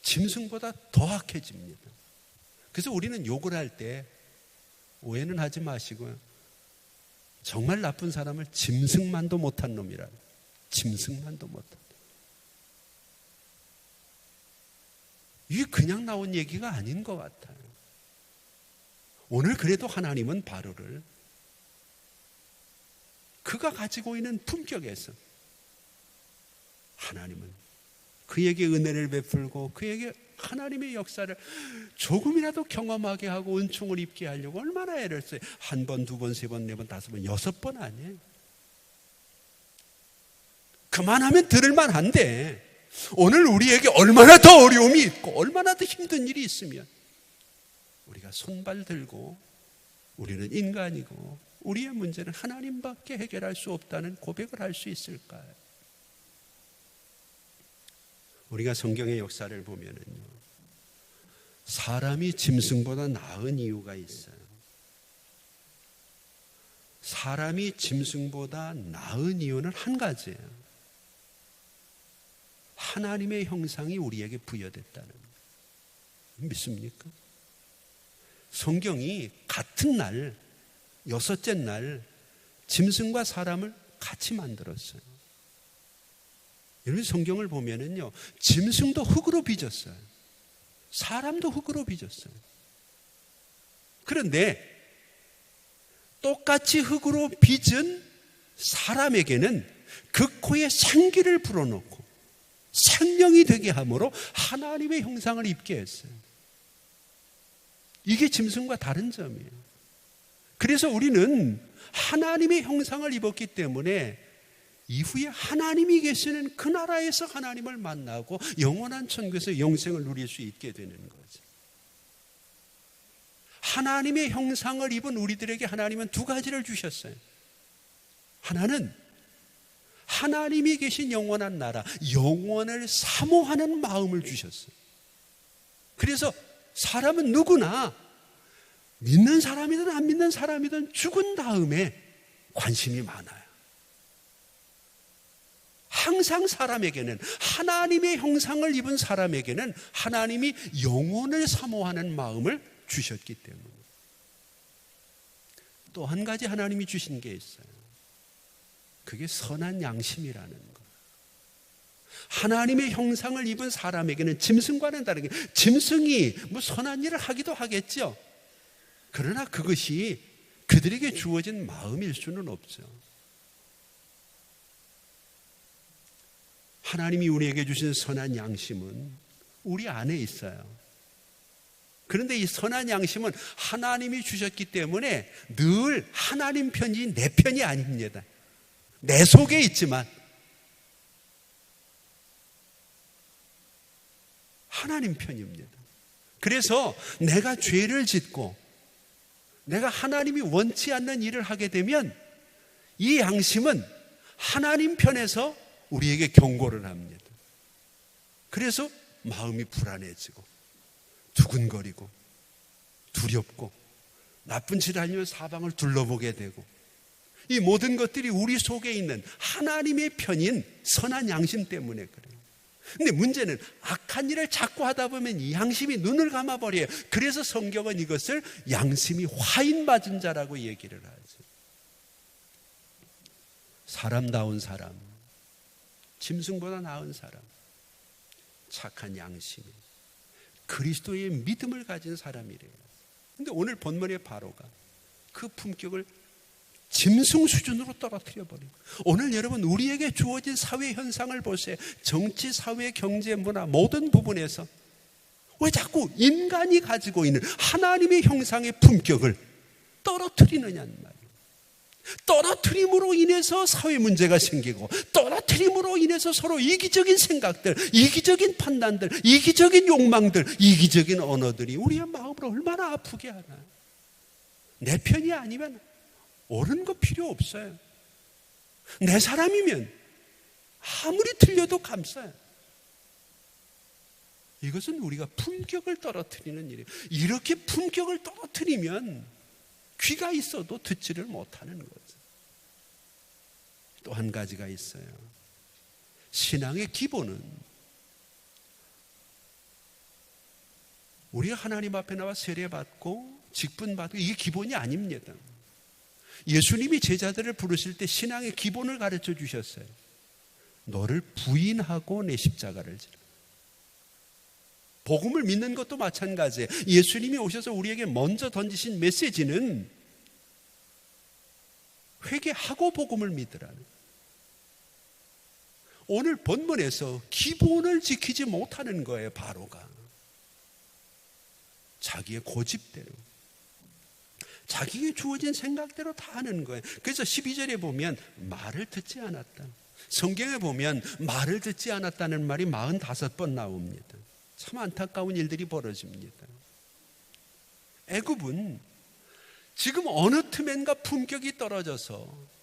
짐승보다 더 악해집니다. 그래서 우리는 욕을 할 때 오해는 하지 마시고요, 정말 나쁜 사람을 짐승만도 못한 놈이라, 짐승만도 못한. 이게 그냥 나온 얘기가 아닌 것 같아요. 오늘 그래도 하나님은 바로를 그가 가지고 있는 품격에서, 하나님은 그에게 은혜를 베풀고 그에게 하나님의 역사를 조금이라도 경험하게 하고 은총을 입게 하려고 얼마나 애를 써요. 한 번, 두 번, 세 번, 네 번, 다섯 번, 6번 아니에요. 그만하면 들을만 한데 오늘 우리에게 얼마나 더 어려움이 있고 얼마나 더 힘든 일이 있으면 우리가 손발 들고 우리는 인간이고 우리의 문제는 하나님밖에 해결할 수 없다는 고백을 할 수 있을까요? 우리가 성경의 역사를 보면은요, 사람이 짐승보다 나은 이유가 있어요. 사람이 짐승보다 나은 이유는 한 가지예요. 하나님의 형상이 우리에게 부여됐다는 거예요. 믿습니까? 성경이 같은 날, 6째 날 짐승과 사람을 같이 만들었어요. 여러분, 성경을 보면은요, 짐승도 흙으로 빚었어요. 사람도 흙으로 빚었어요. 그런데 똑같이 흙으로 빚은 사람에게는 그 코에 생기를 불어넣고 생명이 되게 함으로 하나님의 형상을 입게 했어요. 이게 짐승과 다른 점이에요. 그래서 우리는 하나님의 형상을 입었기 때문에 이후에 하나님이 계시는 그 나라에서 하나님을 만나고 영원한 천국에서 영생을 누릴 수 있게 되는 거죠. 하나님의 형상을 입은 우리들에게 하나님은 두 가지를 주셨어요. 하나는 하나님이 계신 영원한 나라, 영원을 사모하는 마음을 주셨어요. 그래서 사람은 누구나 믿는 사람이든 안 믿는 사람이든 죽은 다음에 관심이 많아요. 항상 사람에게는, 하나님의 형상을 입은 사람에게는 하나님이 영혼을 사모하는 마음을 주셨기 때문에. 또 한 가지 하나님이 주신 게 있어요. 그게 선한 양심이라는 거. 하나님의 형상을 입은 사람에게는 짐승과는 다르게, 짐승이 뭐 선한 일을 하기도 하겠죠. 그러나 그것이 그들에게 주어진 마음일 수는 없죠. 하나님이 우리에게 주신 선한 양심은 우리 안에 있어요. 그런데 이 선한 양심은 하나님이 주셨기 때문에 늘 하나님 편이 내 편이 아닙니다. 내 속에 있지만 하나님 편입니다. 그래서 내가 죄를 짓고 내가 하나님이 원치 않는 일을 하게 되면 이 양심은 하나님 편에서 우리에게 경고를 합니다. 그래서 마음이 불안해지고 두근거리고 두렵고 나쁜 짓을 하면 사방을 둘러보게 되고, 이 모든 것들이 우리 속에 있는 하나님의 편인 선한 양심 때문에 그래요. 근데 문제는 악한 일을 자꾸 하다 보면 이 양심이 눈을 감아버려요. 그래서 성경은 이것을 양심이 화인 맞은 자라고 얘기를 하죠. 사람다운 사람, 짐승보다 나은 사람, 착한 양심, 그리스도의 믿음을 가진 사람이래요. 근데 오늘 본문의 바로가 그 품격을 짐승 수준으로 떨어뜨려 버리고, 오늘 여러분 우리에게 주어진 사회 현상을 보세요. 정치, 사회, 경제, 문화 모든 부분에서 왜 자꾸 인간이 가지고 있는 하나님의 형상의 품격을 떨어뜨리느냐는 말이에요. 떨어뜨림으로 인해서 사회 문제가 생기고, 떨어뜨림으로 인해서 서로 이기적인 생각들, 이기적인 판단들, 이기적인 욕망들, 이기적인 언어들이 우리의 마음을 얼마나 아프게 하나요? 내 편이 아니면 옳은 거 필요 없어요. 내 사람이면 아무리 틀려도 감싸요. 이것은 우리가 품격을 떨어뜨리는 일이에요. 이렇게 품격을 떨어뜨리면 귀가 있어도 듣지를 못하는 거죠. 또 한 가지가 있어요. 신앙의 기본은 우리가 하나님 앞에 나와 세례받고 직분받고 이게 기본이 아닙니다. 예수님이 제자들을 부르실 때 신앙의 기본을 가르쳐 주셨어요. 너를 부인하고 내 십자가를 지라. 복음을 믿는 것도 마찬가지예요. 예수님이 오셔서 우리에게 먼저 던지신 메시지는 회개하고 복음을 믿으라는. 오늘 본문에서 기본을 지키지 못하는 거예요. 바로가 자기의 고집대로, 자기에게 주어진 생각대로 다 하는 거예요. 그래서 12절에 보면 말을 듣지 않았다. 성경에 보면 말을 듣지 않았다는 말이 45번 나옵니다. 참 안타까운 일들이 벌어집니다. 애굽은 지금 어느 틈엔가 품격이 떨어져서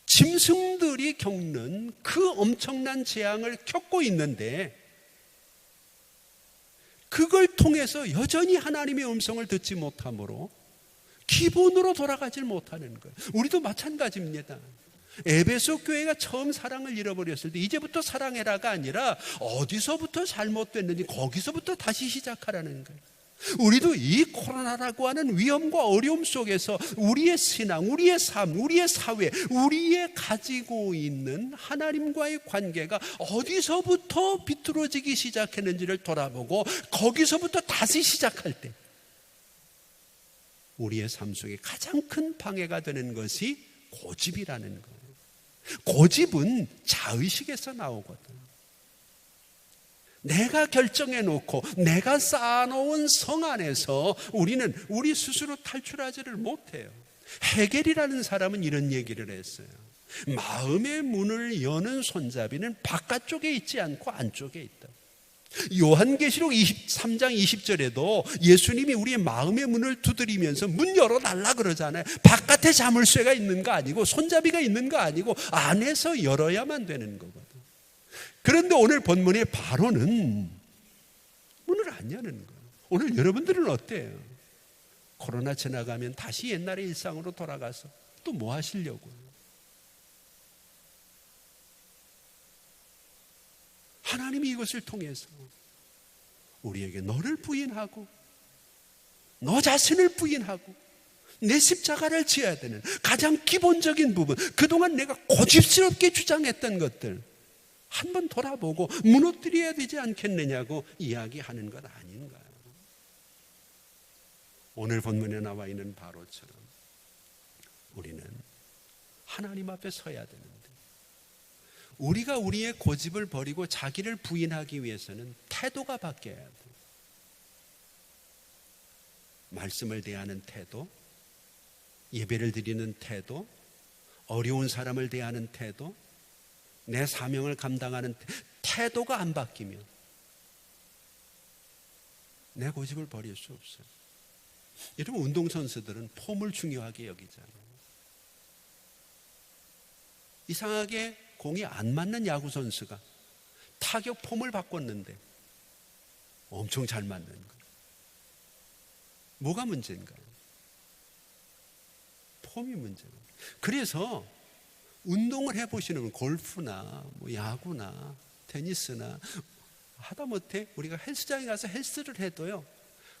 짐승들이 겪는 그 엄청난 재앙을 겪고 있는데, 그걸 통해서 여전히 하나님의 음성을 듣지 못함으로 기본으로 돌아가질 못하는 거예요. 우리도 마찬가지입니다. 에베소 교회가 처음 사랑을 잃어버렸을 때 이제부터 사랑해라가 아니라 어디서부터 잘못됐는지 거기서부터 다시 시작하라는 거예요. 우리도 이 코로나라고 하는 위험과 어려움 속에서 우리의 신앙, 우리의 삶, 우리의 사회, 우리의 가지고 있는 하나님과의 관계가 어디서부터 비뚤어지기 시작했는지를 돌아보고 거기서부터 다시 시작할 때 우리의 삶 속에 가장 큰 방해가 되는 것이 고집이라는 거예요. 고집은 자의식에서 나오거든. 내가 결정해 놓고 내가 쌓아놓은 성 안에서 우리는 우리 스스로 탈출하지를 못해요. 헤겔이라는 사람은 이런 얘기를 했어요. 마음의 문을 여는 손잡이는 바깥쪽에 있지 않고 안쪽에 있다. 요한계시록 23장 20절에도 예수님이 우리의 마음의 문을 두드리면서 문 열어달라 그러잖아요. 바깥에 자물쇠가 있는 거 아니고 손잡이가 있는 거 아니고 안에서 열어야만 되는 거거든. 그런데 오늘 본문의 바로는 문을 안 여는 거예요. 오늘 여러분들은 어때요? 코로나 지나가면 다시 옛날의 일상으로 돌아가서 또 뭐 하시려고요? 하나님이 이것을 통해서 우리에게 너를 부인하고 너 자신을 부인하고 내 십자가를 지어야 되는 가장 기본적인 부분, 그동안 내가 고집스럽게 주장했던 것들 한번 돌아보고 무너뜨려야 되지 않겠느냐고 이야기하는 것 아닌가요? 오늘 본문에 나와 있는 바로처럼 우리는 하나님 앞에 서야 되는데, 우리가 우리의 고집을 버리고 자기를 부인하기 위해서는 태도가 바뀌어야 돼요. 말씀을 대하는 태도, 예배를 드리는 태도, 어려운 사람을 대하는 태도, 내 사명을 감당하는 태도가 안 바뀌면 내 고집을 버릴 수 없어요. 여러분, 운동선수들은 폼을 중요하게 여기잖아요. 이상하게 공이 안 맞는 야구선수가 타격 폼을 바꿨는데 엄청 잘 맞는 거예요. 뭐가 문제인가요? 폼이 문제예요. 그래서 운동을 해보시는 분, 골프나 뭐 야구나 테니스나 하다못해 우리가 헬스장에 가서 헬스를 해도요,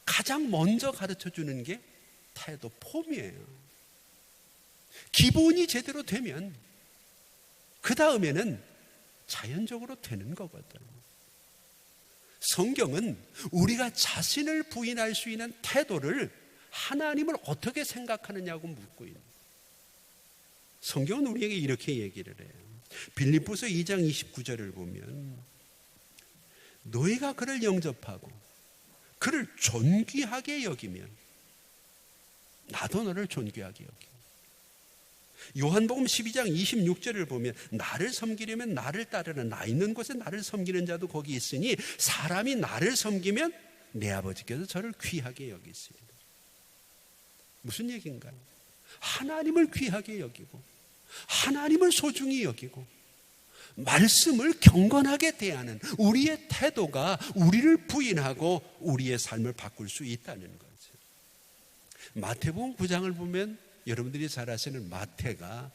가장 먼저 가르쳐주는 게 태도, 폼이에요. 기본이 제대로 되면 그 다음에는 자연적으로 되는 거거든. 성경은 우리가 자신을 부인할 수 있는 태도를 하나님을 어떻게 생각하느냐고 묻고 있는, 성경은 우리에게 이렇게 얘기를 해요. 빌립보서 2장 29절을 보면 너희가 그를 영접하고 그를 존귀하게 여기면 나도 너를 존귀하게 여기고, 요한복음 12장 26절을 보면 나를 섬기려면 나를 따르라, 나 있는 곳에 나를 섬기는 자도 거기 있으니 사람이 나를 섬기면 내 아버지께서 저를 귀하게 여기시리라. 무슨 얘기인가요? 하나님을 귀하게 여기고 하나님을 소중히 여기고 말씀을 경건하게 대하는 우리의 태도가 우리를 부인하고 우리의 삶을 바꿀 수 있다는 거죠. 마태복음 9장을 보면 여러분들이 잘 아시는 마태가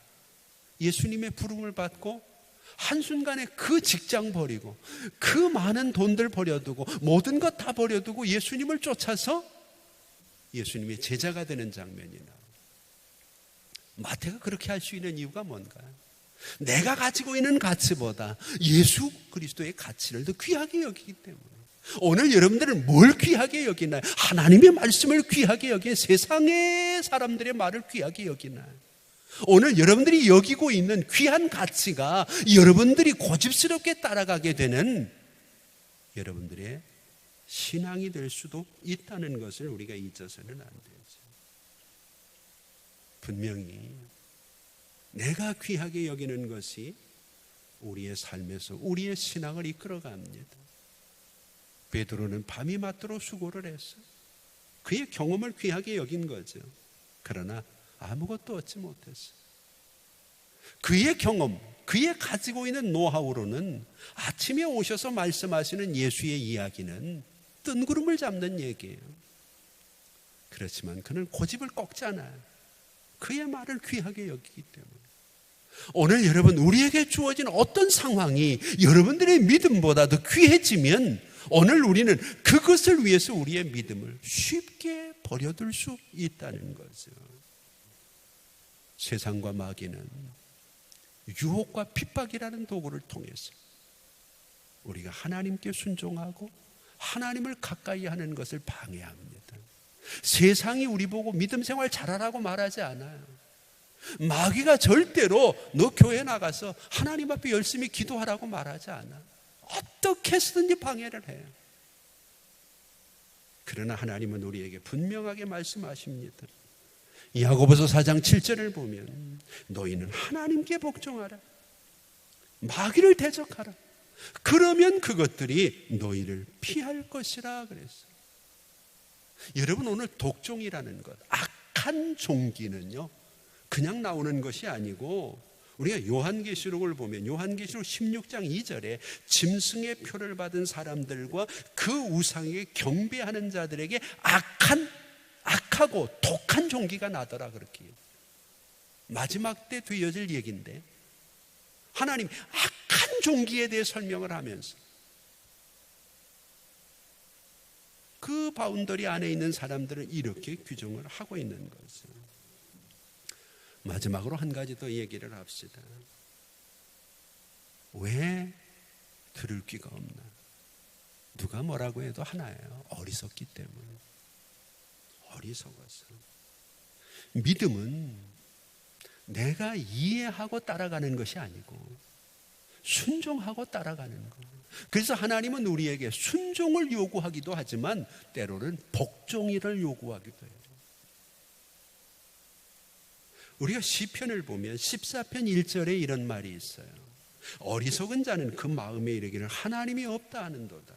예수님의 부름을 받고 한순간에 그 직장 버리고 그 많은 돈들 버려두고 모든 것 다 버려두고 예수님을 쫓아서 예수님의 제자가 되는 장면이 나와요. 마태가 그렇게 할 수 있는 이유가 뭔가요? 내가 가지고 있는 가치보다 예수 그리스도의 가치를 더 귀하게 여기기 때문에. 오늘 여러분들은 뭘 귀하게 여기나요? 하나님의 말씀을 귀하게 여기나요? 세상의 사람들의 말을 귀하게 여기나요? 오늘 여러분들이 여기고 있는 귀한 가치가 여러분들이 고집스럽게 따라가게 되는 여러분들의 신앙이 될 수도 있다는 것을 우리가 잊어서는 안 되죠. 분명히 내가 귀하게 여기는 것이 우리의 삶에서 우리의 신앙을 이끌어갑니다. 베드로는 밤이 맞도록 수고를 했어요. 그의 경험을 귀하게 여긴 거죠. 그러나 아무것도 얻지 못했어요. 그의 경험, 그의 가지고 있는 노하우로는 아침에 오셔서 말씀하시는 예수의 이야기는 뜬구름을 잡는 얘기예요. 그렇지만 그는 고집을 꺾지 않아요. 그의 말을 귀하게 여기기 때문에. 오늘 여러분, 우리에게 주어진 어떤 상황이 여러분들의 믿음보다 더 귀해지면 오늘 우리는 그것을 위해서 우리의 믿음을 쉽게 버려둘 수 있다는 거죠. 세상과 마귀는 유혹과 핍박이라는 도구를 통해서 우리가 하나님께 순종하고 하나님을 가까이 하는 것을 방해합니다. 세상이 우리 보고 믿음 생활 잘하라고 말하지 않아요. 마귀가 절대로 너 교회 나가서 하나님 앞에 열심히 기도하라고 말하지 않아. 어떻게 해서든지 방해를 해요. 그러나 하나님은 우리에게 분명하게 말씀하십니다. 야고보서 4장 7절을 보면 너희는 하나님께 복종하라. 마귀를 대적하라. 그러면 그것들이 너희를 피할 것이라 그랬어요. 여러분, 오늘 독종이라는 것, 악한 종기는요, 그냥 나오는 것이 아니고 우리가 요한계시록을 보면 요한계시록 16장 2절에 짐승의 표를 받은 사람들과 그 우상에게 경배하는 자들에게 악하고 독한 종기가 나더라 그렇게. 마지막 때 되어질 얘기인데 하나님 악한 종기에 대해 설명을 하면서 그 바운더리 안에 있는 사람들은 이렇게 규정을 하고 있는 거죠. 마지막으로 한 가지 더 얘기를 합시다. 왜 들을 귀가 없나? 누가 뭐라고 해도 하나예요. 어리석기 때문에. 어리석어서. 믿음은 내가 이해하고 따라가는 것이 아니고 순종하고 따라가는 거예요. 그래서 하나님은 우리에게 순종을 요구하기도 하지만 때로는 복종을 요구하기도 해요. 우리가 시편을 보면 14편 1절에 이런 말이 있어요. 어리석은 자는 그 마음에 이르기를 하나님이 없다 하는도다.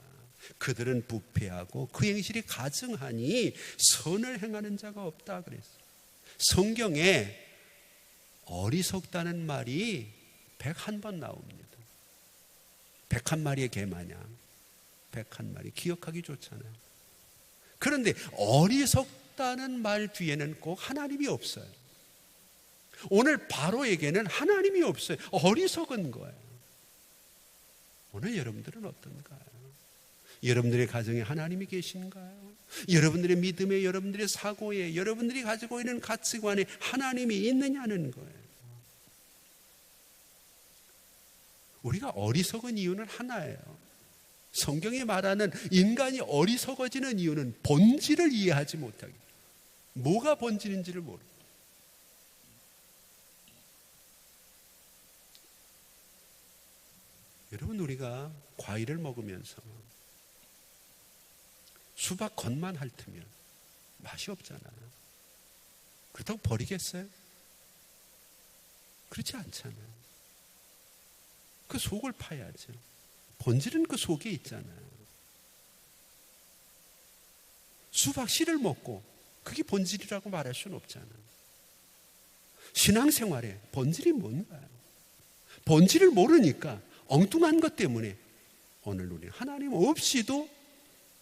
그들은 부패하고 그 행실이 가증하니 선을 행하는 자가 없다 그랬어요. 성경에 어리석다는 말이 101번 나옵니다. 101마리의 개 마냥 101마리 기억하기 좋잖아요. 그런데 어리석다는 말 뒤에는 꼭 하나님이 없어요. 오늘 바로에게는 하나님이 없어요. 어리석은 거예요. 오늘 여러분들은 어떤가요? 여러분들의 가정에 하나님이 계신가요? 여러분들의 믿음에, 여러분들의 사고에, 여러분들이 가지고 있는 가치관에 하나님이 있느냐는 거예요. 우리가 어리석은 이유는 하나예요. 성경이 말하는 인간이 어리석어지는 이유는 본질을 이해하지 못하기. 뭐가 본질인지를 모르고. 여러분, 우리가 과일을 먹으면서 수박 겉만 핥으면 맛이 없잖아요. 그렇다고 버리겠어요? 그렇지 않잖아요. 그 속을 파야죠. 본질은 그 속에 있잖아요. 수박 씨를 먹고 그게 본질이라고 말할 수는 없잖아요. 신앙생활에 본질이 뭔가요? 본질을 모르니까 엉뚱한 것 때문에 오늘 우리 하나님 없이도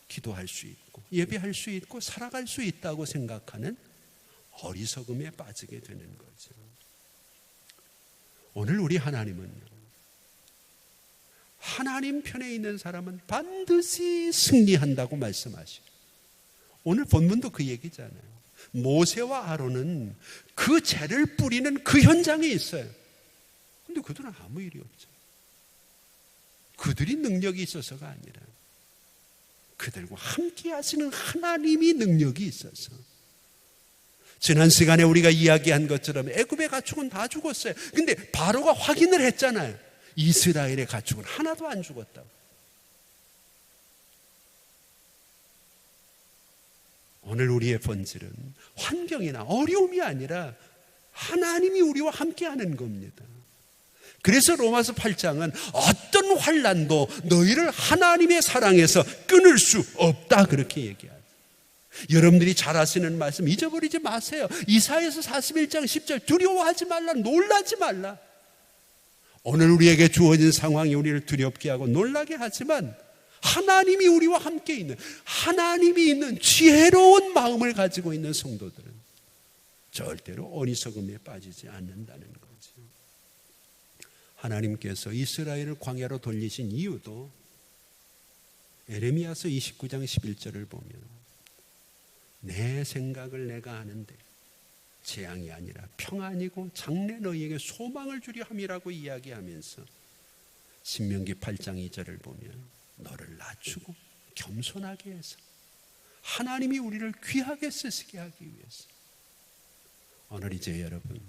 기도할 수 있고 예배할 수 있고 살아갈 수 있다고 생각하는 어리석음에 빠지게 되는 거죠. 오늘 우리 하나님은요, 하나님 편에 있는 사람은 반드시 승리한다고 말씀하시고, 오늘 본문도 그 얘기잖아요. 모세와 아론은 그 재를 뿌리는 그 현장에 있어요. 그런데 그들은 아무 일이 없죠. 그들이 능력이 있어서가 아니라 그들과 함께 하시는 하나님이 능력이 있어서. 지난 시간에 우리가 이야기한 것처럼 애굽의 가축은 다 죽었어요. 근데 바로가 확인을 했잖아요. 이스라엘의 가축은 하나도 안 죽었다고. 오늘 우리의 본질은 환경이나 어려움이 아니라 하나님이 우리와 함께 하는 겁니다. 그래서 로마서 8장은 어떤 환난도 너희를 하나님의 사랑에서 끊을 수 없다 그렇게 얘기하죠. 여러분들이 잘 아시는 말씀 잊어버리지 마세요. 이사야서 41장 10절 두려워하지 말라, 놀라지 말라. 오늘 우리에게 주어진 상황이 우리를 두렵게 하고 놀라게 하지만 하나님이 우리와 함께 있는, 하나님이 있는 지혜로운 마음을 가지고 있는 성도들은 절대로 어리석음에 빠지지 않는다는 거죠. 하나님께서 이스라엘을 광야로 돌리신 이유도 에레미야서 29장 11절을 보면 내 생각을 내가 아는데 재앙이 아니라 평안이고 장래 너희에게 소망을 주려 함이라고 이야기하면서 신명기 8장 2절을 보면 너를 낮추고 겸손하게 해서 하나님이 우리를 귀하게 쓰시게 하기 위해서. 오늘 이제 여러분,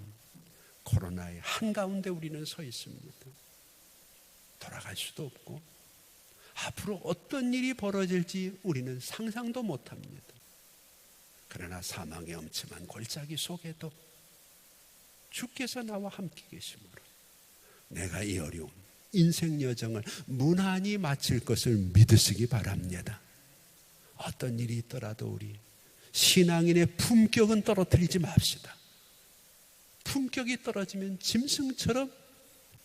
코로나의 한가운데 우리는 서 있습니다. 돌아갈 수도 없고 앞으로 어떤 일이 벌어질지 우리는 상상도 못합니다. 그러나 사망의 엄침한 골짜기 속에도 주께서 나와 함께 계심으로 내가 이 어려운 인생 여정을 무난히 마칠 것을 믿으시기 바랍니다. 어떤 일이 있더라도 우리 신앙인의 품격은 떨어뜨리지 맙시다. 품격이 떨어지면 짐승처럼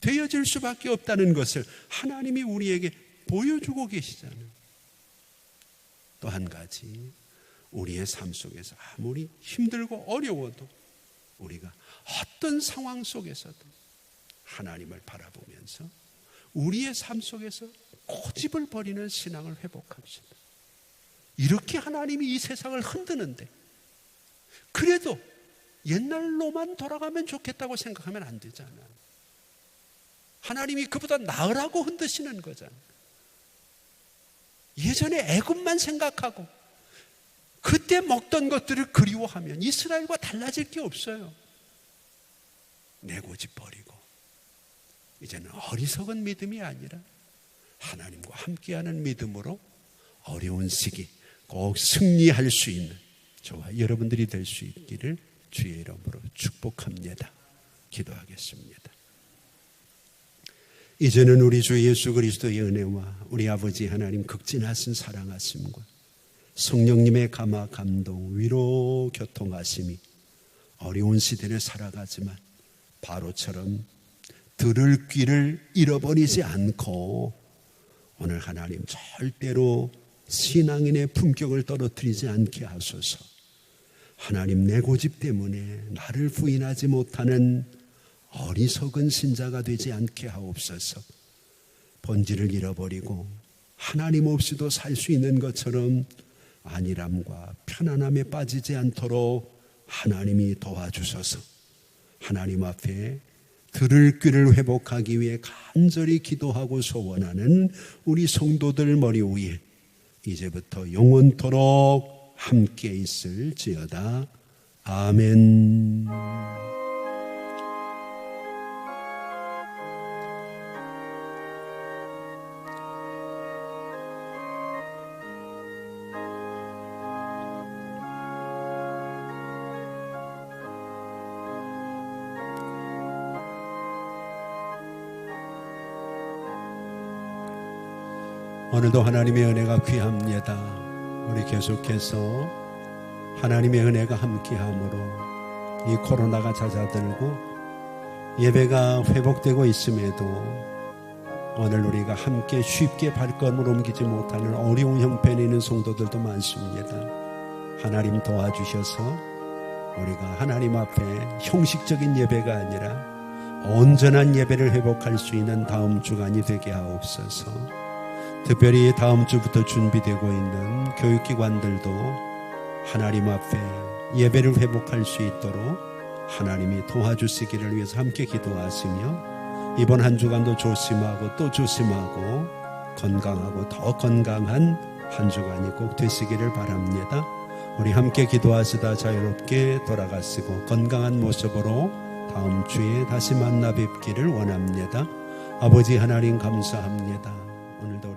되어질 수밖에 없다는 것을 하나님이 우리에게 보여주고 계시잖아요. 또 한 가지, 우리의 삶 속에서 아무리 힘들고 어려워도 우리가 어떤 상황 속에서도 하나님을 바라보면서 우리의 삶 속에서 고집을 버리는 신앙을 회복합시다. 이렇게 하나님이 이 세상을 흔드는데 그래도 옛날로만 돌아가면 좋겠다고 생각하면 안 되잖아요. 하나님이 그보다 나으라고 흔드시는 거잖아요. 예전에 애굽만 생각하고 그때 먹던 것들을 그리워하면 이스라엘과 달라질 게 없어요. 내 고집 버리고 이제는 어리석은 믿음이 아니라 하나님과 함께하는 믿음으로 어려운 시기 꼭 승리할 수 있는 저와 여러분들이 될 수 있기를 주의 이름으로 축복합니다. 기도하겠습니다. 이제는 우리 주 예수 그리스도의 은혜와 우리 아버지 하나님 극진하신 사랑하심과 성령님의 감화 감동 위로 교통하심이 어려운 시대를 살아가지만 바로처럼 들을 귀를 잃어버리지 않고 오늘 하나님 절대로 신앙인의 품격을 떨어뜨리지 않게 하소서. 하나님 내 고집 때문에 나를 부인하지 못하는 어리석은 신자가 되지 않게 하옵소서. 본질을 잃어버리고 하나님 없이도 살 수 있는 것처럼 안일함과 편안함에 빠지지 않도록 하나님이 도와주소서. 하나님 앞에 들을 귀를 회복하기 위해 간절히 기도하고 소원하는 우리 성도들 머리 위에 이제부터 영원토록 함께 있을지어다. 아멘. 오늘도 하나님의 은혜가 귀합니다. 우리 계속해서 하나님의 은혜가 함께함으로 이 코로나가 잦아들고 예배가 회복되고 있음에도 오늘 우리가 함께 쉽게 발걸음을 옮기지 못하는 어려운 형편에 있는 성도들도 많습니다. 하나님 도와주셔서 우리가 하나님 앞에 형식적인 예배가 아니라 온전한 예배를 회복할 수 있는 다음 주간이 되게 하옵소서. 특별히 다음 주부터 준비되고 있는 교육기관들도 하나님 앞에 예배를 회복할 수 있도록 하나님이 도와주시기를 위해서 함께 기도하시며 이번 한 주간도 조심하고 또 조심하고 건강하고 더 건강한 한 주간이 꼭 되시기를 바랍니다. 우리 함께 기도하시다 자유롭게 돌아가시고 건강한 모습으로 다음 주에 다시 만나 뵙기를 원합니다. 아버지 하나님 감사합니다. 오늘도